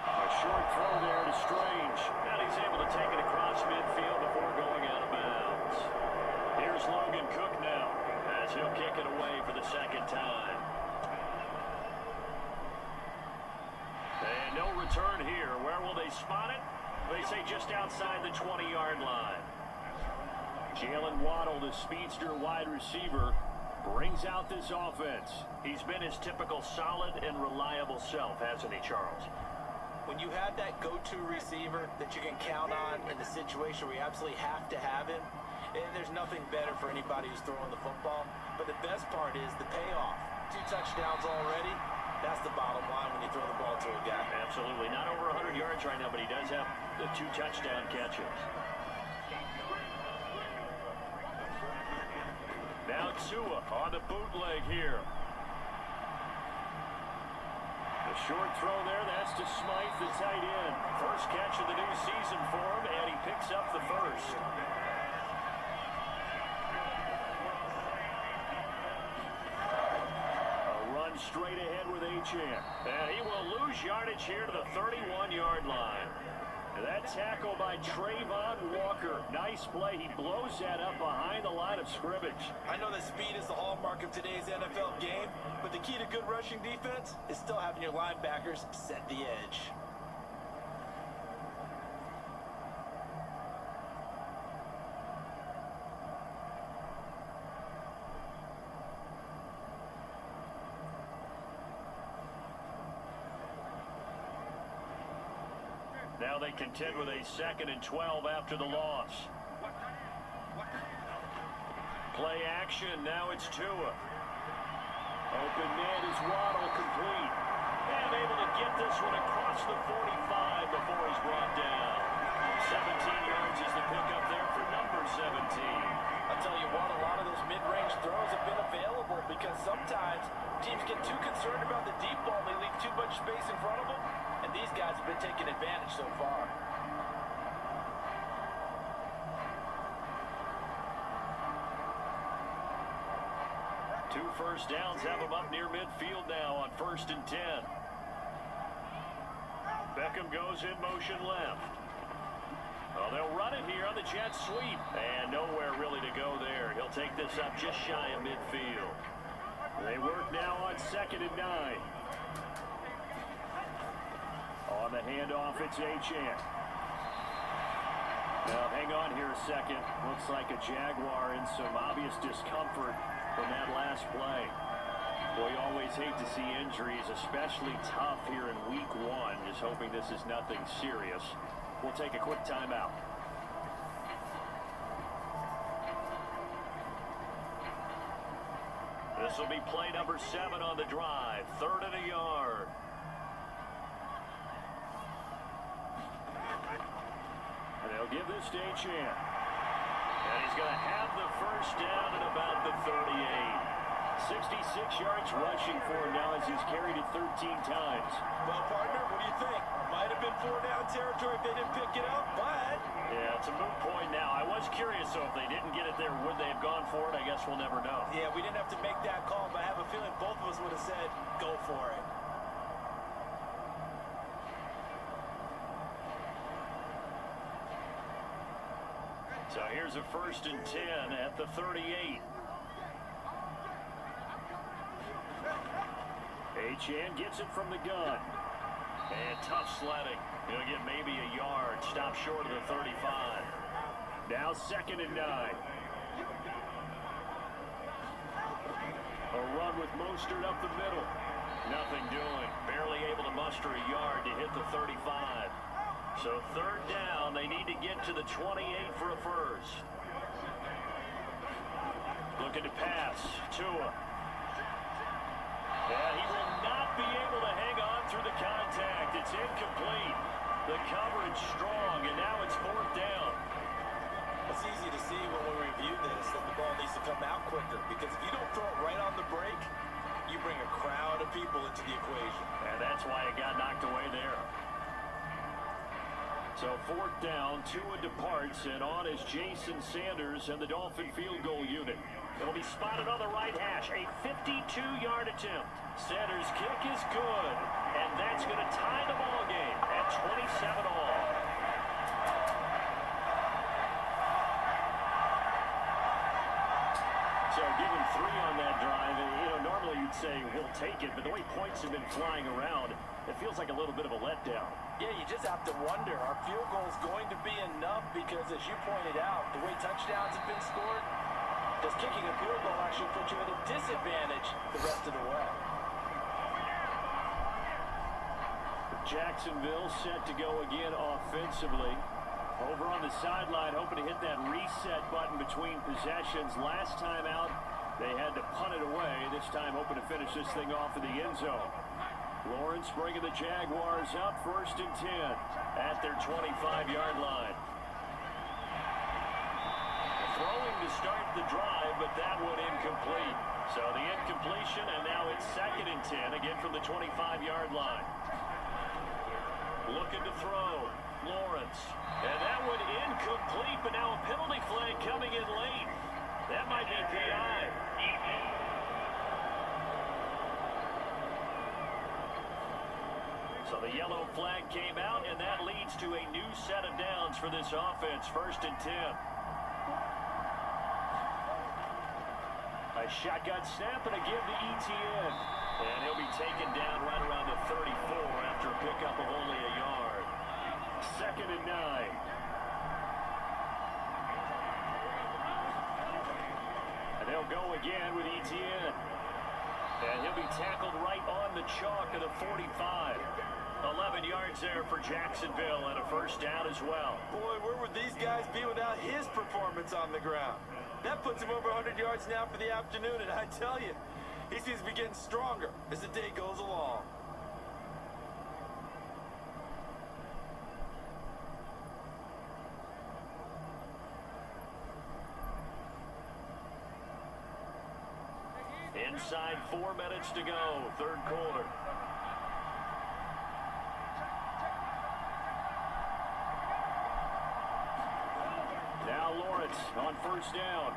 A short throw there to Strange. And he's able to take it across midfield before going out of bounds. Here's Logan Cook now, As he'll kick it away for the second time. And no return here. Where will they spot it? They say just outside the 20-yard line. Jalen Waddle, the speedster wide receiver, brings out this offense. He's been his typical solid and reliable self, hasn't he, Charles? When you have that go-to receiver that you can count on in the situation where you absolutely have to have him, and there's nothing better for anybody who's throwing the football. But the best part is the payoff. 2 touchdowns already. That's the bottom line when you throw the ball to a guy. Absolutely. Not over 100 yards right now, but he does have the 2 touchdown catches. Now Tua on the bootleg here. The short throw there, that's to Smythe, the tight end. First catch of the new season for him, and he picks up the first. A run straight ahead with Achane. And he will lose yardage here to the 31-yard line. That tackle by Trayvon Walker. Nice play. He blows that up behind the line of scrimmage. I know that speed is the hallmark of today's NFL game, but the key to good rushing defense is still having your linebackers set the edge. Now they contend with a 2nd and 12 after the loss. Play action. Now it's Tua. Open man is Waddle, complete. And able to get this one across the 45 before he's brought down. 17 yards is the pickup there for number 17. I'll tell you what, a lot of those mid-range throws have been available because sometimes teams get too concerned about the deep ball. They leave too much space in front of them. And these guys have been taking advantage so far. Two first downs have them up near midfield now on 1st and 10. Beckham goes in motion left. Well, they'll run it here on the jet sweep. And nowhere really to go there. He'll take this up just shy of midfield. They work now on 2nd and 9. On the handoff, it's Achane. Now, hang on here a second. Looks like a Jaguar in some obvious discomfort from that last play. Boy, you always hate to see injuries, especially tough here in week 1. Just hoping this is nothing serious. We'll take a quick timeout. This will be play number 7 on the drive. 3rd and a yard. And they'll give this to Achane. And he's going to have the first down at about the 38. 66 yards rushing for him now as he's carried it 13 times. Well, partner, what do you think? Might have been 4-down territory if they didn't pick it up, but... Yeah, it's a moot point now. I was curious, so if they didn't get it there, would they have gone for it? I guess we'll never know. Yeah, we didn't have to make that call, but I have a feeling both of us would have said, go for it. So here's a 1st and 10 at the 38. Achane gets it from the gun. And tough sledding. He'll get maybe a yard. Stop short of the 35. Now 2nd and 9. with Mostert up the middle. Nothing doing. Barely able to muster a yard to hit the 35. So third down, they need to get to the 28 for a first. Looking to pass. Tua. Yeah, he will not be able to hang on through the contact. It's incomplete. The coverage strong, and now it's fourth down. It's easy to see when we review this that the ball needs to come out quicker, because if you don't throw it right on the break, you bring a crowd of people into the equation. And that's why it got knocked away there. So fourth down, Tua departs, and on is Jason Sanders and the Dolphin field goal unit. It'll be spotted on the right hash. A 52-yard attempt. Sanders' kick is good, and that's going to tie the ball game at 27 all. So give him 3 on that drive. And, normally you'd say we'll take it, but the way points have been flying around, it feels like a little bit of a letdown. Yeah, you just have to wonder, are field goals going to be enough? Because as you pointed out, the way touchdowns have been scored, does kicking a field goal actually put you at a disadvantage the rest of the way? Jacksonville set to go again offensively. Over on the sideline, hoping to hit that reset button between possessions. Last time out, they had to punt it away. This time, hoping to finish this thing off in the end zone. Lawrence bringing the Jaguars up, 1st and 10 at their 25-yard line. Throwing to start the drive, but that one incomplete. So the incompletion, and now it's 2nd and 10, again from the 25-yard line. Looking to throw, Lawrence. And that one incomplete, but now a penalty flag coming in late. That might be PI. So the yellow flag came out, and that leads to a new set of downs for this offense, 1st and 10. A shotgun snap and a give to ETN. And he'll be taken down right around the 34 after a pickup of only a yard. 2nd and 9. And they'll go again with ETN. And he'll be tackled right on the chalk of the 45. 11 yards there for Jacksonville and a first down as well. Boy, where would these guys be without his performance on the ground? That puts him over 100 yards now for the afternoon, and I tell you, he seems to be getting stronger as the day goes along. Inside 4 minutes to go, 3rd quarter. Now Lawrence on 1st down.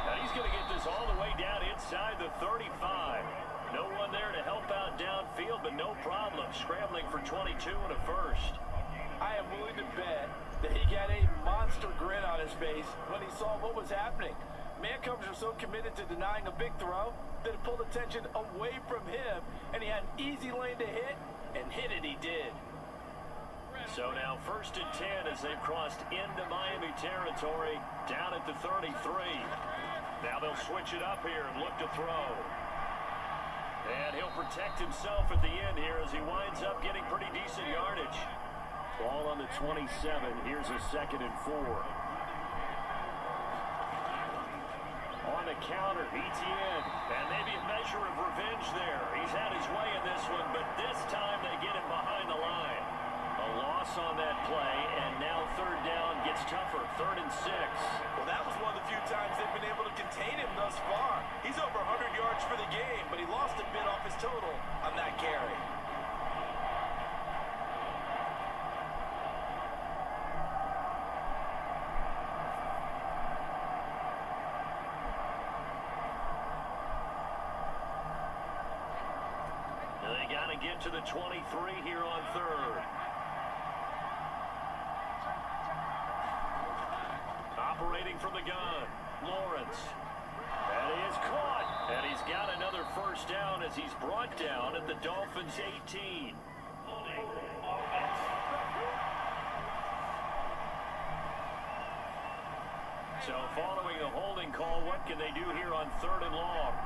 Now he's going to get this all the way down inside the 35. No one there to help out downfield, but no problem. Scrambling for 22 and a first. I am willing to bet that he got a monster grin on his face when he saw what was happening. Man coverage was so committed to denying a big throw that it pulled attention away from him, and he had an easy lane to hit, and hit it he did. So now 1st and 10 as they've crossed into Miami territory, down at the 33. Now they'll switch it up here and look to throw. And he'll protect himself at the end here as he winds up getting pretty decent yardage. Ball on the 27. Here's a 2nd and 4. On the counter, ETN. And maybe a measure of revenge there. He's had his way in this one, but this time they get him behind the line. A loss on that play, and now 3rd down gets tougher. 3rd and 6. Well, that was one of the few times they've been able to contain him thus far. He's over 100 yards for the game, but he lost a bit off his total on that carry. They got to get to the 23 here on 3rd. Operating from the gun, Lawrence. And he is caught. And he's got another first down as he's brought down at the Dolphins 18. So following the holding call, what can they do here on 3rd and long?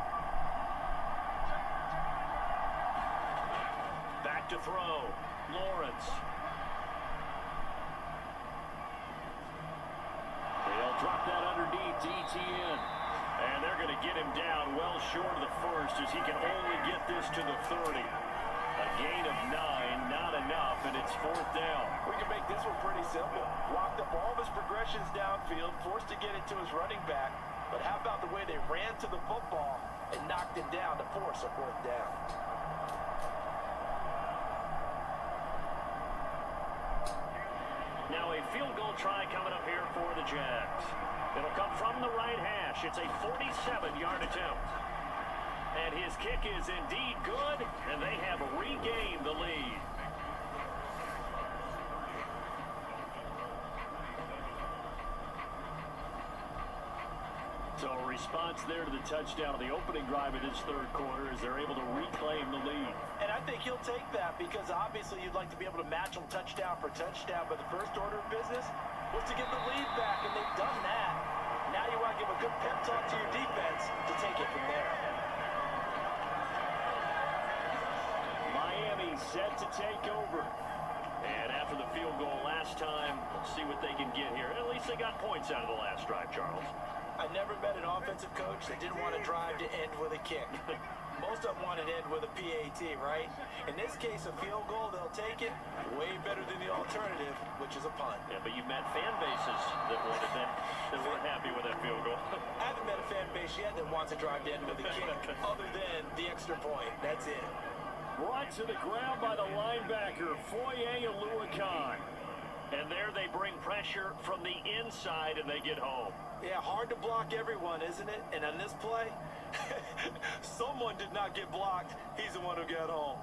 Back to throw. Lawrence. They'll drop that underneath to ETN. And they're going to get him down well short of the first as he can only get this to the 30. A gain of 9, not enough, and it's 4th down. We can make this one pretty simple. Blocked up all of his progressions downfield, forced to get it to his running back. But how about the way they ran to the football and knocked him down to force a 4th down? Now a field goal try coming up here for the Jags. It'll come from the right hash. It's a 47-yard attempt. And his kick is indeed good, and they have regained the lead. So a response there to the touchdown of the opening drive of this 3rd quarter as they're able to reclaim the lead. And I think he'll take that because obviously you'd like to be able to match them touchdown for touchdown, but the first order of business was to get the lead back, and they've done that. Now you want to give a good pep talk to your defense to take it from there. Miami set to take over. And after the field goal last time, let's see what they can get here. At least they got points out of the last drive, Charles. I never met an offensive coach that didn't want to drive to end with a kick. Most of them want it to end with a PAT, right? In this case, a field goal, they'll take it. Way better than the alternative, which is a punt. Yeah, but you've met fan bases that wanted that weren't happy with that field goal. I haven't met a fan base yet that wants to drive to end with a kick, other than the extra point. That's it. Brought to the ground by the linebacker, Foye Aluakan. And there they bring pressure from the inside, and they get home. Yeah, hard to block everyone, isn't it? And on this play, someone did not get blocked. He's the one who got home.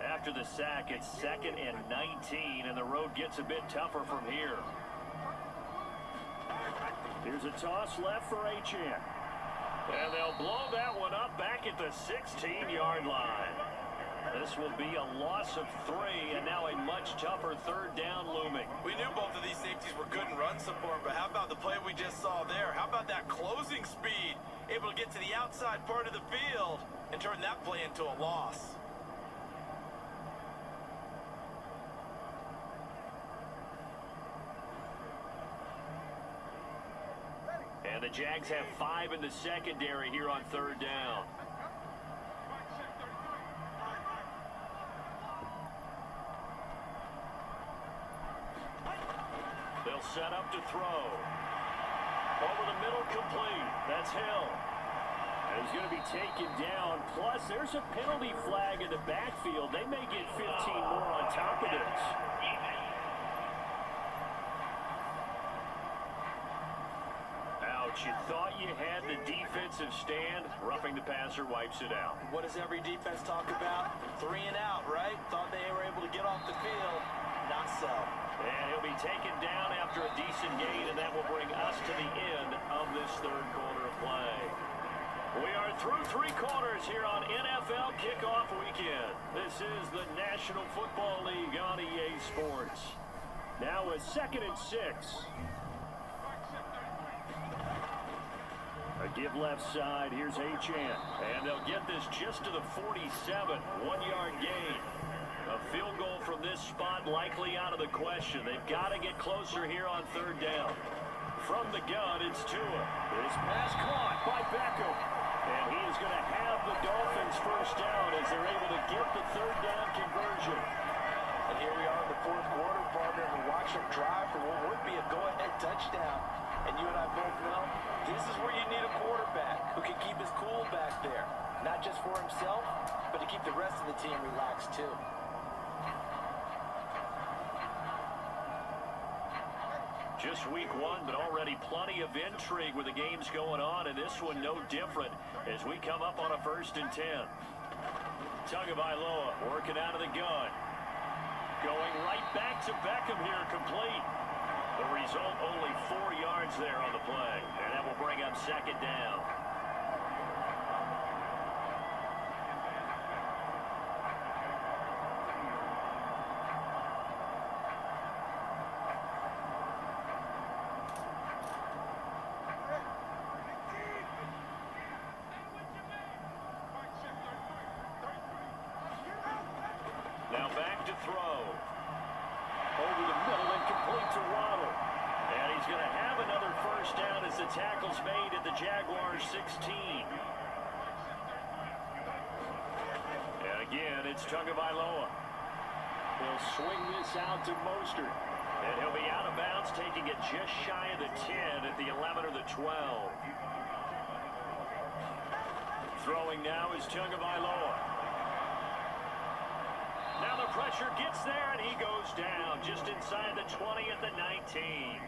After the sack, it's 2nd and 19, and the road gets a bit tougher from here. Here's a toss left for Achane. And they'll blow that one up back at the 16-yard line. This will be a loss of 3, and now a much tougher 3rd down looming. We knew both of these safeties were good in run support, but how about the play we just saw there? How about that closing speed? Able to get to the outside part of the field and turn that play into a loss. And the Jags have 5 in the secondary here on 3rd down. They'll set up to throw. Over the middle, complete. That's Hill. And he's going to be taken down. Plus, there's a penalty flag in the backfield. They may get 15 more on top of this. Ouch, you thought you had the defensive stand. Roughing the passer wipes it out. What does every defense talk about? 3 and out, right? Thought they were able to get off the field. Not so. And he'll be taken down after a decent gain, and that will bring us to the end of this 3rd quarter of play. We are through 3 quarters here on NFL Kickoff Weekend. This is the National Football League on EA Sports. Now a 2nd and 6. A give left side. Here's Achane. And they'll get this just to the 47. 1-yard gain. A field goal from this spot likely out of the question. They've got to get closer here on 3rd down. From the gun, it's Tua. This pass caught by Beckham. And he is going to have the Dolphins first down as they're able to get the 3rd down conversion. And here we are in the 4th quarter, partner, and watch them drive for what would be a go-ahead touchdown. And you and I both know this is where you need a quarterback who can keep his cool back there. Not just for himself, but to keep the rest of the team relaxed too. Just week 1, but already plenty of intrigue with the games going on, and this one no different as we come up on a 1st and 10. Tagovailoa working out of the gun. Going right back to Beckham here, complete. The result, only 4 yards there on the play, and that will bring up 2nd down. throw. Over the middle and complete to Waddle. And he's going to have another first down as the tackle's made at the Jaguars 16. And again, it's Tagovailoa. He'll swing this out to Mostert. And he'll be out of bounds, taking it just shy of the 10 at the 11 or the 12. Throwing now is Tagovailoa. Now the pressure gets there, and he goes down just inside the 20 at the 19.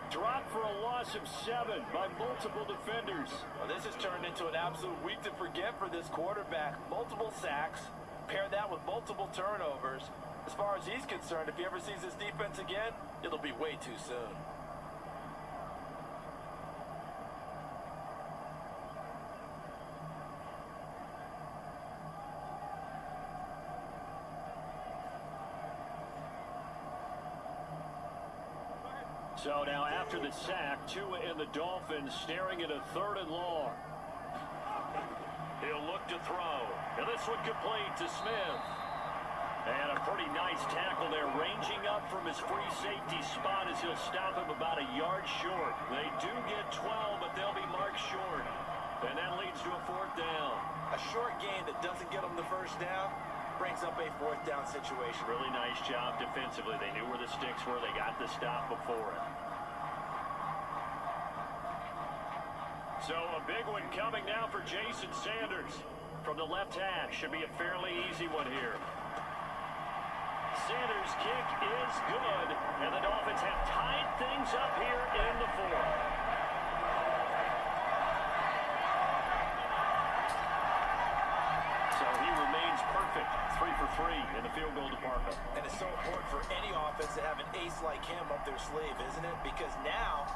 Dropped for a loss of 7 by multiple defenders. Well, this has turned into an absolute week to forget for this quarterback. Multiple sacks, pair that with multiple turnovers. As far as he's concerned, if he ever sees his defense again, it'll be way too soon. So now after the sack, Tua and the Dolphins staring at a 3rd and long. He'll look to throw. And this one complete to Smith. And a pretty nice tackle there, ranging up from his free safety spot as he'll stop him about a yard short. They do get 12, but they'll be marked short. And that leads to a 4th down. A short gain that doesn't get him the first down brings up a 4th down situation. Really nice job defensively. They knew where the sticks were. They got the stop before it. So a big one coming now for Jason Sanders. From the left hash, should be a fairly easy one here. Sanders' kick is good, and the Dolphins have tied things up here in the 4th. So he remains perfect, 3 for 3 in the field goal department. And it's so important for any offense to have an ace like him up their sleeve, isn't it? Because now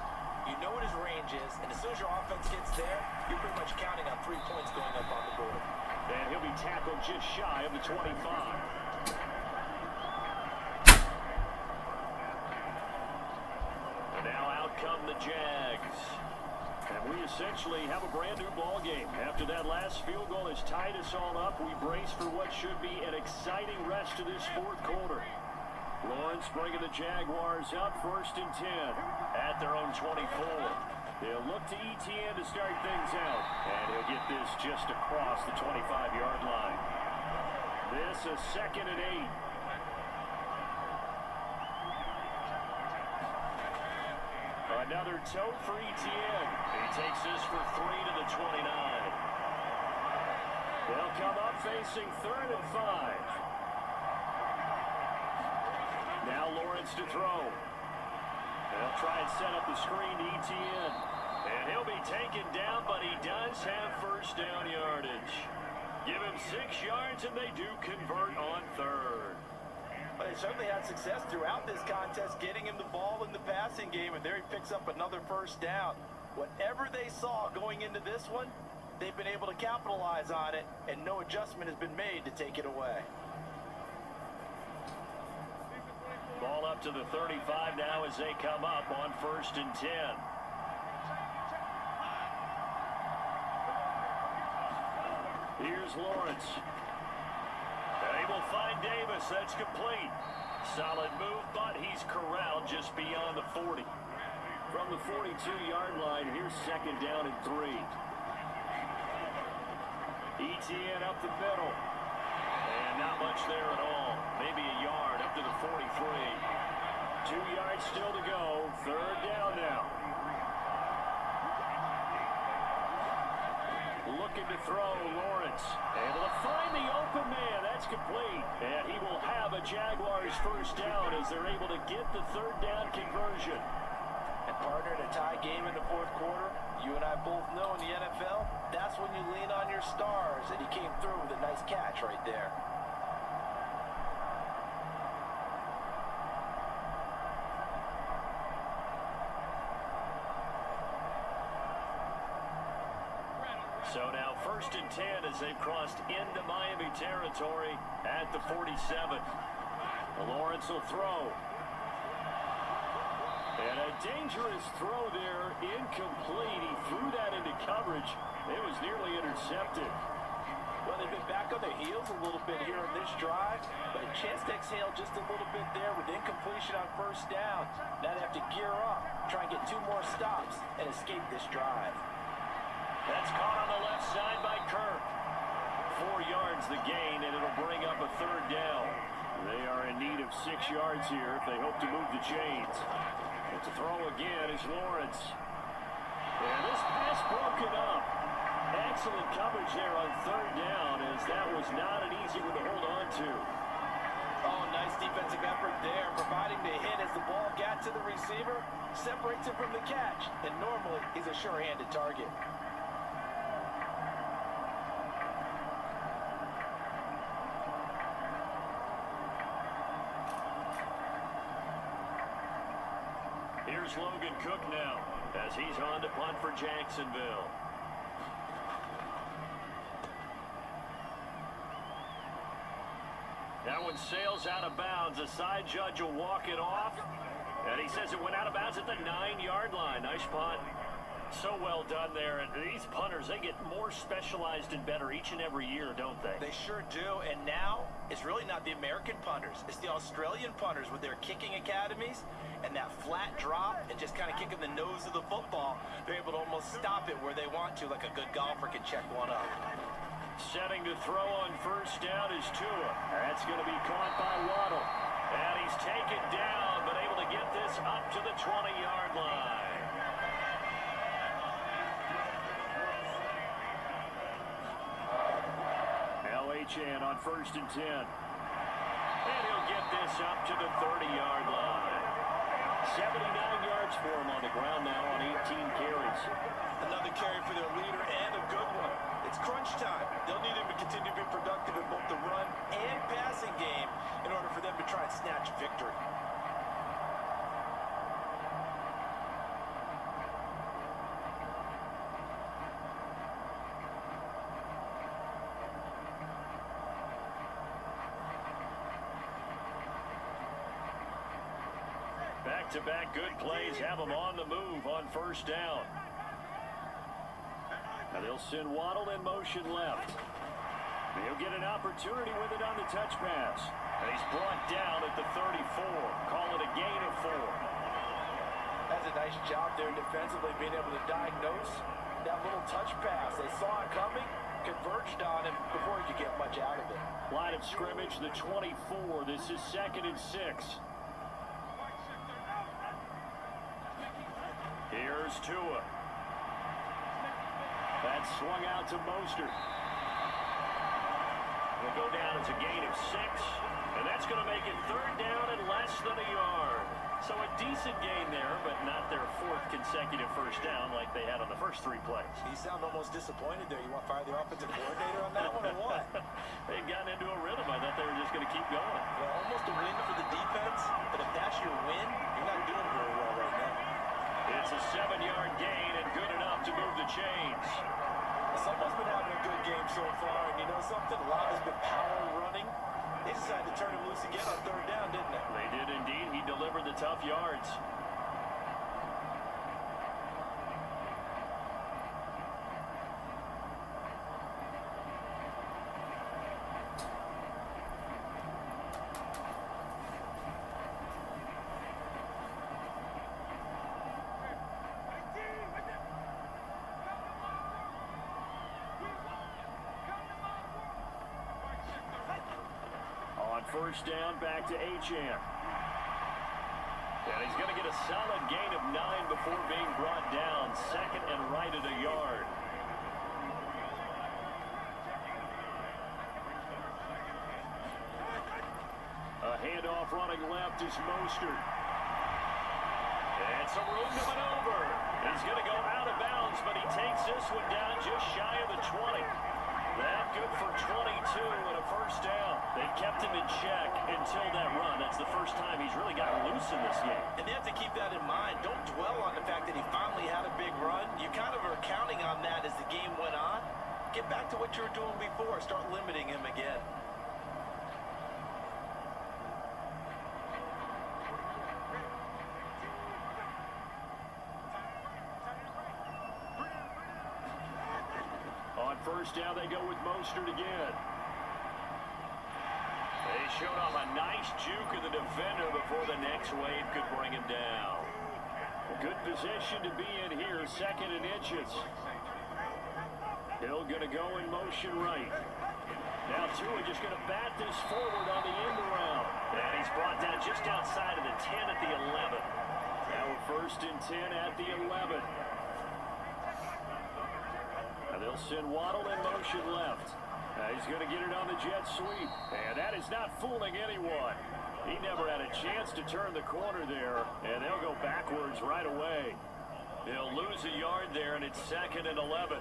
you know what his range is, and as soon as your offense gets there, you're pretty much counting on 3 points going up on the board. And he'll be tackled just shy of the 25. Now out come the Jags. And we essentially have a brand new ball game. After that last field goal has tied us all up, we brace for what should be an exciting rest of this 4th quarter. Lawrence bringing the Jaguars up 1st and 10 at their own 24. They'll look to ETN to start things out. And he'll get this just across the 25-yard line. This a 2nd and 8. Another toe for ETN. He takes this for 3 to the 29. They'll come up facing 3rd and 5. Now Lawrence to throw. They'll try and set up the screen to ETN. And he'll be taken down, but he does have first down yardage. Give him 6 yards, and they do convert on 3rd. But they certainly had success throughout this contest getting him the ball in the passing game, and there he picks up another first down. Whatever they saw going into this one, they've been able to capitalize on it, and no adjustment has been made to take it away. Ball up to the 35 now as they come up on 1st and 10. Here's Lawrence. They will find Davis. That's complete. Solid move, but he's corralled just beyond the 40. From the 42-yard line, here's 2nd down and 3. ETN up the middle. And not much there at all. Maybe a yard up to the 43. 2 yards still to go. 3rd down now. Looking to throw, Lawrence. Able to find the open man. That's complete. And he will have a Jaguars first down as they're able to get the 3rd down conversion. And partner, in a tie game in the 4th quarter, you and I both know in the NFL, that's when you lean on your stars. And he came through with a nice catch right there. So now 1st and 10 as they've crossed into Miami territory at the 47. Lawrence will throw. And a dangerous throw there, incomplete. He threw that into coverage. It was nearly intercepted. Well, they've been back on their heels a little bit here in this drive, but a chance to exhale just a little bit there with incompletion on first down. Now they have to gear up, try and get 2 more stops, and escape this drive. That's caught on the left side by Kirk. 4 yards the gain, and it'll bring up a 3rd down. They are in need of 6 yards here if they hope to move the chains. And to throw again is Lawrence. And this pass broken up. Excellent coverage there on 3rd down, as that was not an easy one to hold on to. Oh, nice defensive effort there, providing the hit as the ball got to the receiver, separates him from the catch, and normally he's a sure-handed target. Here's Logan Cook now, as he's on to punt for Jacksonville. That one sails out of bounds. The side judge will walk it off. And he says it went out of bounds at the 9-yard line. Nice punt. So well done there. And these punters, they get more specialized and better each and every year, don't they? They sure do. And now, it's really not the American punters. It's the Australian punters with their kicking academies and that flat drop and just kind of kicking the nose of the football. They're able to almost stop it where they want to, like a good golfer can check one up. Setting to throw on first down is Tua. That's going to be caught by Waddle. And he's taken down, but able to get this up to the 20-yard line. LHN on first and 10. And he'll get this up to the 30-yard line. 79 yards for him on the ground now on 18 carries. Another carry for their leader and a good one. It's crunch time. They'll need him to continue to be productive in both the run and passing game in order for them to try and snatch victory. Back-to-back good plays have them on the move on first down. Now they'll send Waddle in motion left. He'll get an opportunity with it on the touch pass. And he's brought down at the 34. Call it a gain of 4. That's a nice job there defensively, being able to diagnose that little touch pass. They saw it coming, converged on him before he could get much out of it. Line of scrimmage, the 24. This is 2nd and 6. Here's Tua. That's swung out to Mostert. Will go down as a gain of 6. And that's going to make it 3rd down and less than a yard. So a decent gain there, but not their 4th consecutive first down like they had on the first 3 plays. You sound almost disappointed there. You want to fire the offensive coordinator on that one or what? They've gotten into a rhythm. I thought they were just going to keep going. Well, almost a win for the defense. But if that's your win, you're not doing very well right now. It's a 7-yard gain and good enough to move the chains. Someone's been having a good game so far, and you know something? A lot has been power running. They decided to turn him loose again on 3rd down, didn't they? They did indeed. He delivered the tough yards. First down, back to Achane. And he's going to get a solid gain of 9 before being brought down. 2nd and right at a yard. A handoff running left is Mostert. And some room to maneuver. He's going to go out of bounds, but he takes this one down just shy of the 20. That good for 22 and a first down. They kept him in check until that run. That's the first time he's really gotten loose in this game. And they have to keep that in mind. Don't dwell on the fact that he finally had a big run. You kind of are counting on that as the game went on. Get back to what you were doing before. Start limiting him again. first down, they go with Mostert again. They showed off a nice juke of the defender before the next wave could bring him down. A good position to be in here, 2nd and inches. Hill going to go in motion right. Now Tua just going to bat this forward on the end around. And he's brought down just outside of the 10 at the 11. Now we're 1st and 10 at the 11. Now they'll send Waddle in motion left. He's going to get it on the jet sweep. And that is not fooling anyone. He never had a chance to turn the corner there. And they'll go backwards right away. They'll lose a yard there, and it's 2nd and 11.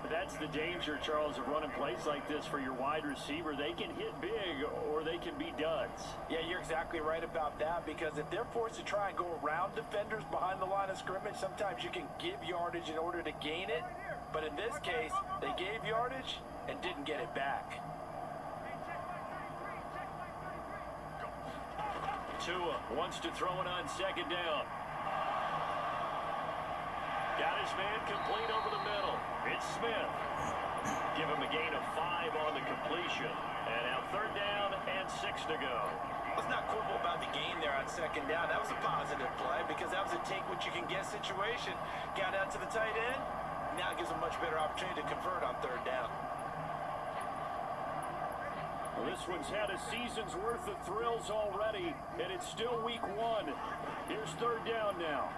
That's the danger, Charles, of running plays like this for your wide receiver. They can hit big or they can be duds. Yeah, you're exactly right about that, because if they're forced to try and go around defenders behind the line of scrimmage, sometimes you can give yardage in order to gain it. But in this case, they gave yardage and didn't get it back. Tua wants to throw it on 2nd down. Got his man complete over the middle. It's Smith. Give him a gain of 5 on the completion. And now 3rd down and 6 to go. Let's not quibble about the game there on 2nd down. That was a positive play because that was a take-what-you-can-get situation. Got out to the tight end. Now it gives a much better opportunity to convert on 3rd down. Well, this one's had a season's worth of thrills already, and it's still week 1. Here's 3rd down now.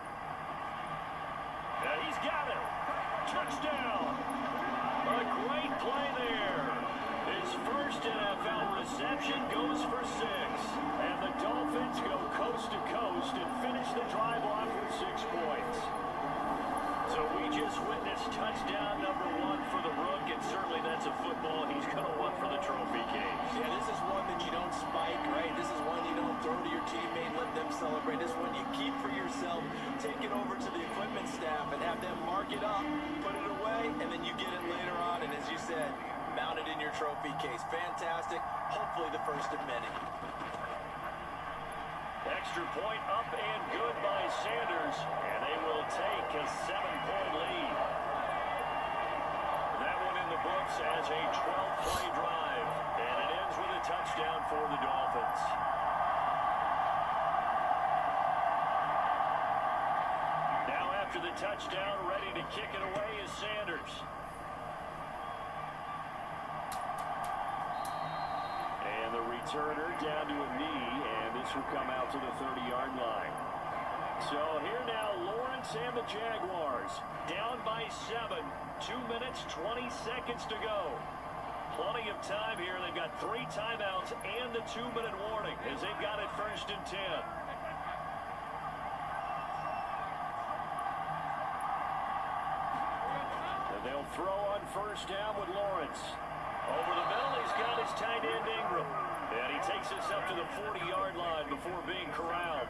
He's got it. Touchdown. A great play there. His first NFL reception goes for 6. And the Dolphins go coast to coast and finish the drive off with 6 points. So we just witnessed touchdown number 1 for the Rook, and certainly that's a football he's going to want for the trophy case. Yeah, this is one that you don't spike, right? This is one you don't throw to your teammate, let them celebrate. This one you keep for yourself, take it over to the equipment staff and have them mark it up, put it away, and then you get it later on. And as you said, mount it in your trophy case. Fantastic. Hopefully the first of many. Extra point up and good by Sanders, and they will take a 7-point lead. That one in the books as a 12-play drive, and it ends with a touchdown for the Dolphins. Now after the touchdown, ready to kick it away is Sanders. And the returner down to a knee, and this will come out to the 30-yard line. So here now, Lawrence and the Jaguars down by 7. 2 minutes, 20 seconds to go. Plenty of time here. They've got 3 timeouts and the 2-minute warning as they've got it 1st and 10. And they'll throw on 1st down with Lawrence. Over the middle, he's got his tight end Ingram. And he takes us up to the 40-yard line before being corralled.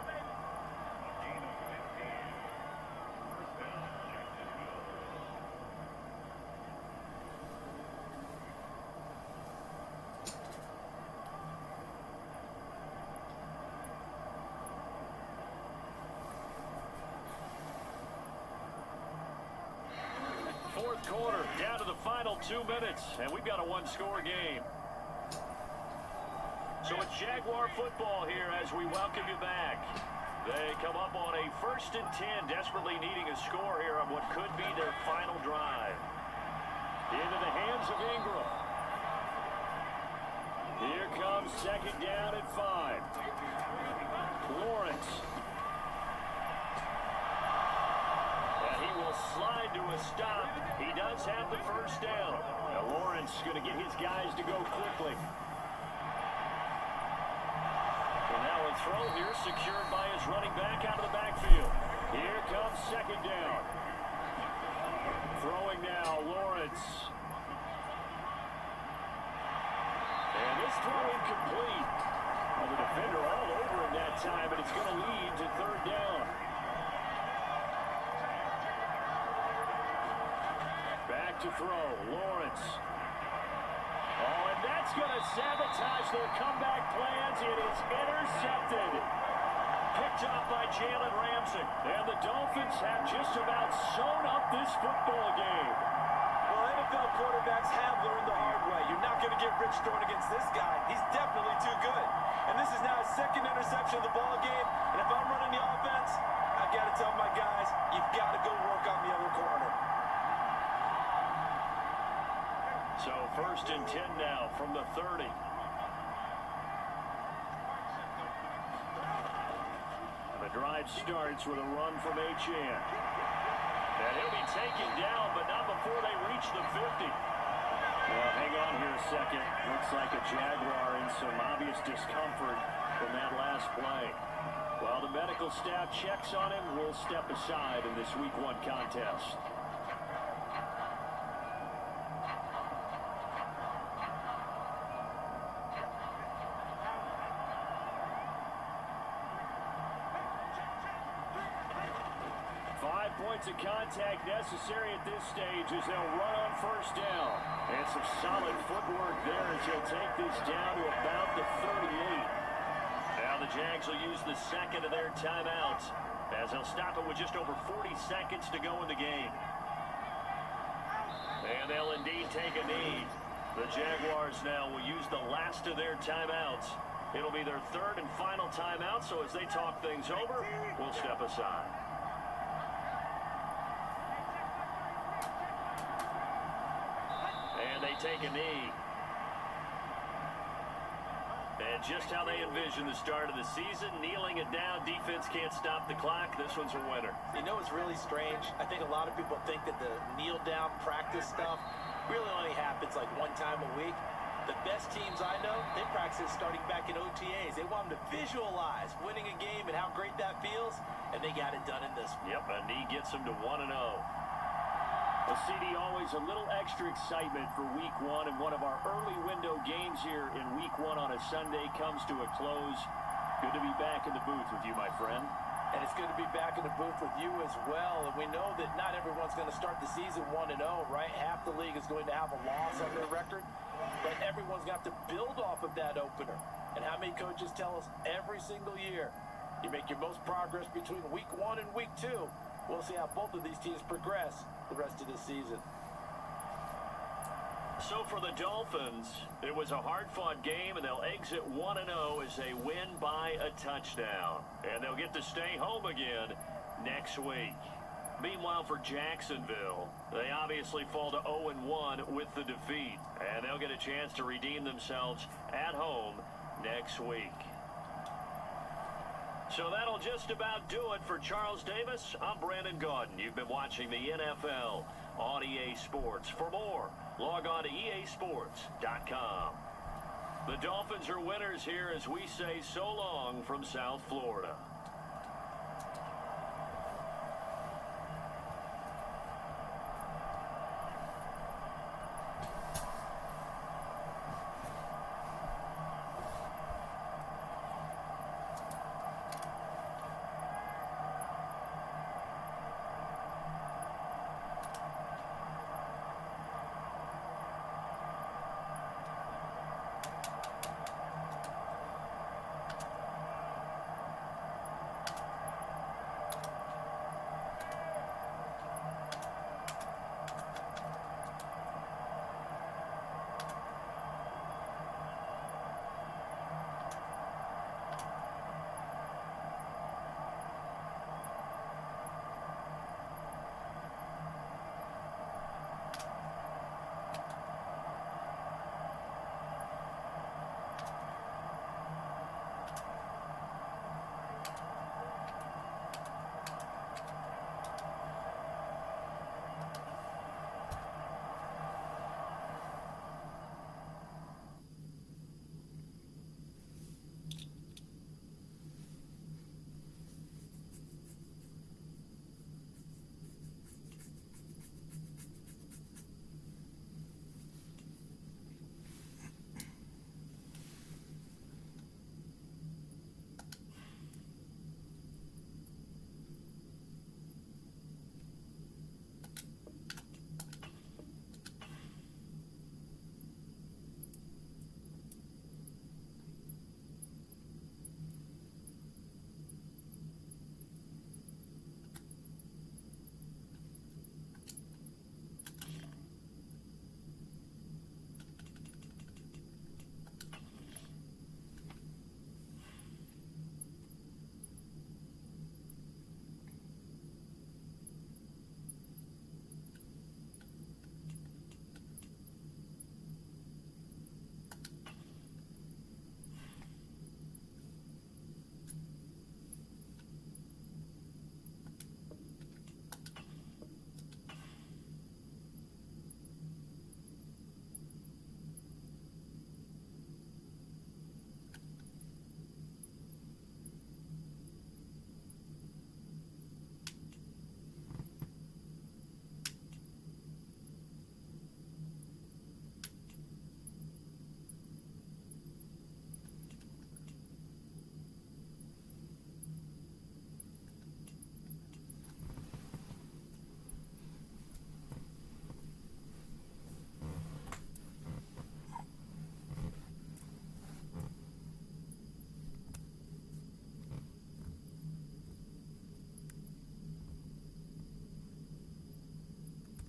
Fourth quarter, down to the final 2 minutes, and we've got a 1-score game. So it's Jaguar football here as we welcome you back. They come up on a 1st and 10, desperately needing a score here on what could be their final drive. Into the hands of Ingram. Here comes 2nd down at 5. Lawrence. And he will slide to a stop. He does have the 1st down. Now Lawrence going to get his guys to go quickly. And now a throw here secured by his running back out of the backfield. Here comes 2nd down. Throwing now, Lawrence. And this throw incomplete. Well, the defender all over him that time, but it's going to lead to 3rd down. Back to throw, Lawrence. Oh, and that's going to sabotage their comeback plans. It is intercepted. Picked off by Jalen Ramsey. And the Dolphins have just about sewn up this football game. Well, NFL quarterbacks have learned the hard way. You're not going to get rich throwing against this guy. He's definitely too good. And this is now his second interception of the ball game. And if I'm running the offense, I've got to tell my guys, you've got to go work on the other corner. So 1st and 10 now from the 30. And the drive starts with a run from Achane. And he'll be taken down, but not before they reach the 50. Well, hang on here a second. Looks like a Jaguar in some obvious discomfort from that last play. While the medical staff checks on him, we'll step aside in this Week 1 contest. Points of contact necessary at this stage as they'll run on 1st down. And some solid footwork there as he'll take this down to about the 38. Now the Jags will use the second of their timeouts as they'll stop it with just over 40 seconds to go in the game. And they'll indeed take a knee. The Jaguars now will use the last of their timeouts. It'll be their 3rd and final timeout, so as they talk things over, we'll step aside. They take a knee. And just how they envision the start of the season, kneeling it down, defense can't stop the clock. This one's a winner. You know what's really strange? I think a lot of people think that the kneel down practice stuff really only happens like one time a week. The best teams I know, they practice starting back in OTAs. They want them to visualize winning a game and how great that feels, and they got it done in this one. Yep, a knee gets them to 1-0. Well, CD, always a little extra excitement for Week 1, and one of our early window games here in Week 1 on a Sunday comes to a close. Good to be back in the booth with you, my friend. And it's good to be back in the booth with you as well. And we know that not everyone's going to start the season 1-0, right? Half the league is going to have a loss on their record, but everyone's got to build off of that opener. And how many coaches tell us every single year, you make your most progress between Week 1 and Week 2. We'll see how both of these teams progress the rest of the season. So for the Dolphins, it was a hard-fought game, and they'll exit 1-0 as they win by a touchdown. And they'll get to stay home again next week. Meanwhile, for Jacksonville, they obviously fall to 0-1 with the defeat. And they'll get a chance to redeem themselves at home next week. So that'll just about do it for Charles Davis. I'm Brandon Gaudin. You've been watching the NFL on EA Sports. For more, log on to easports.com. The Dolphins are winners here as we say so long from South Florida.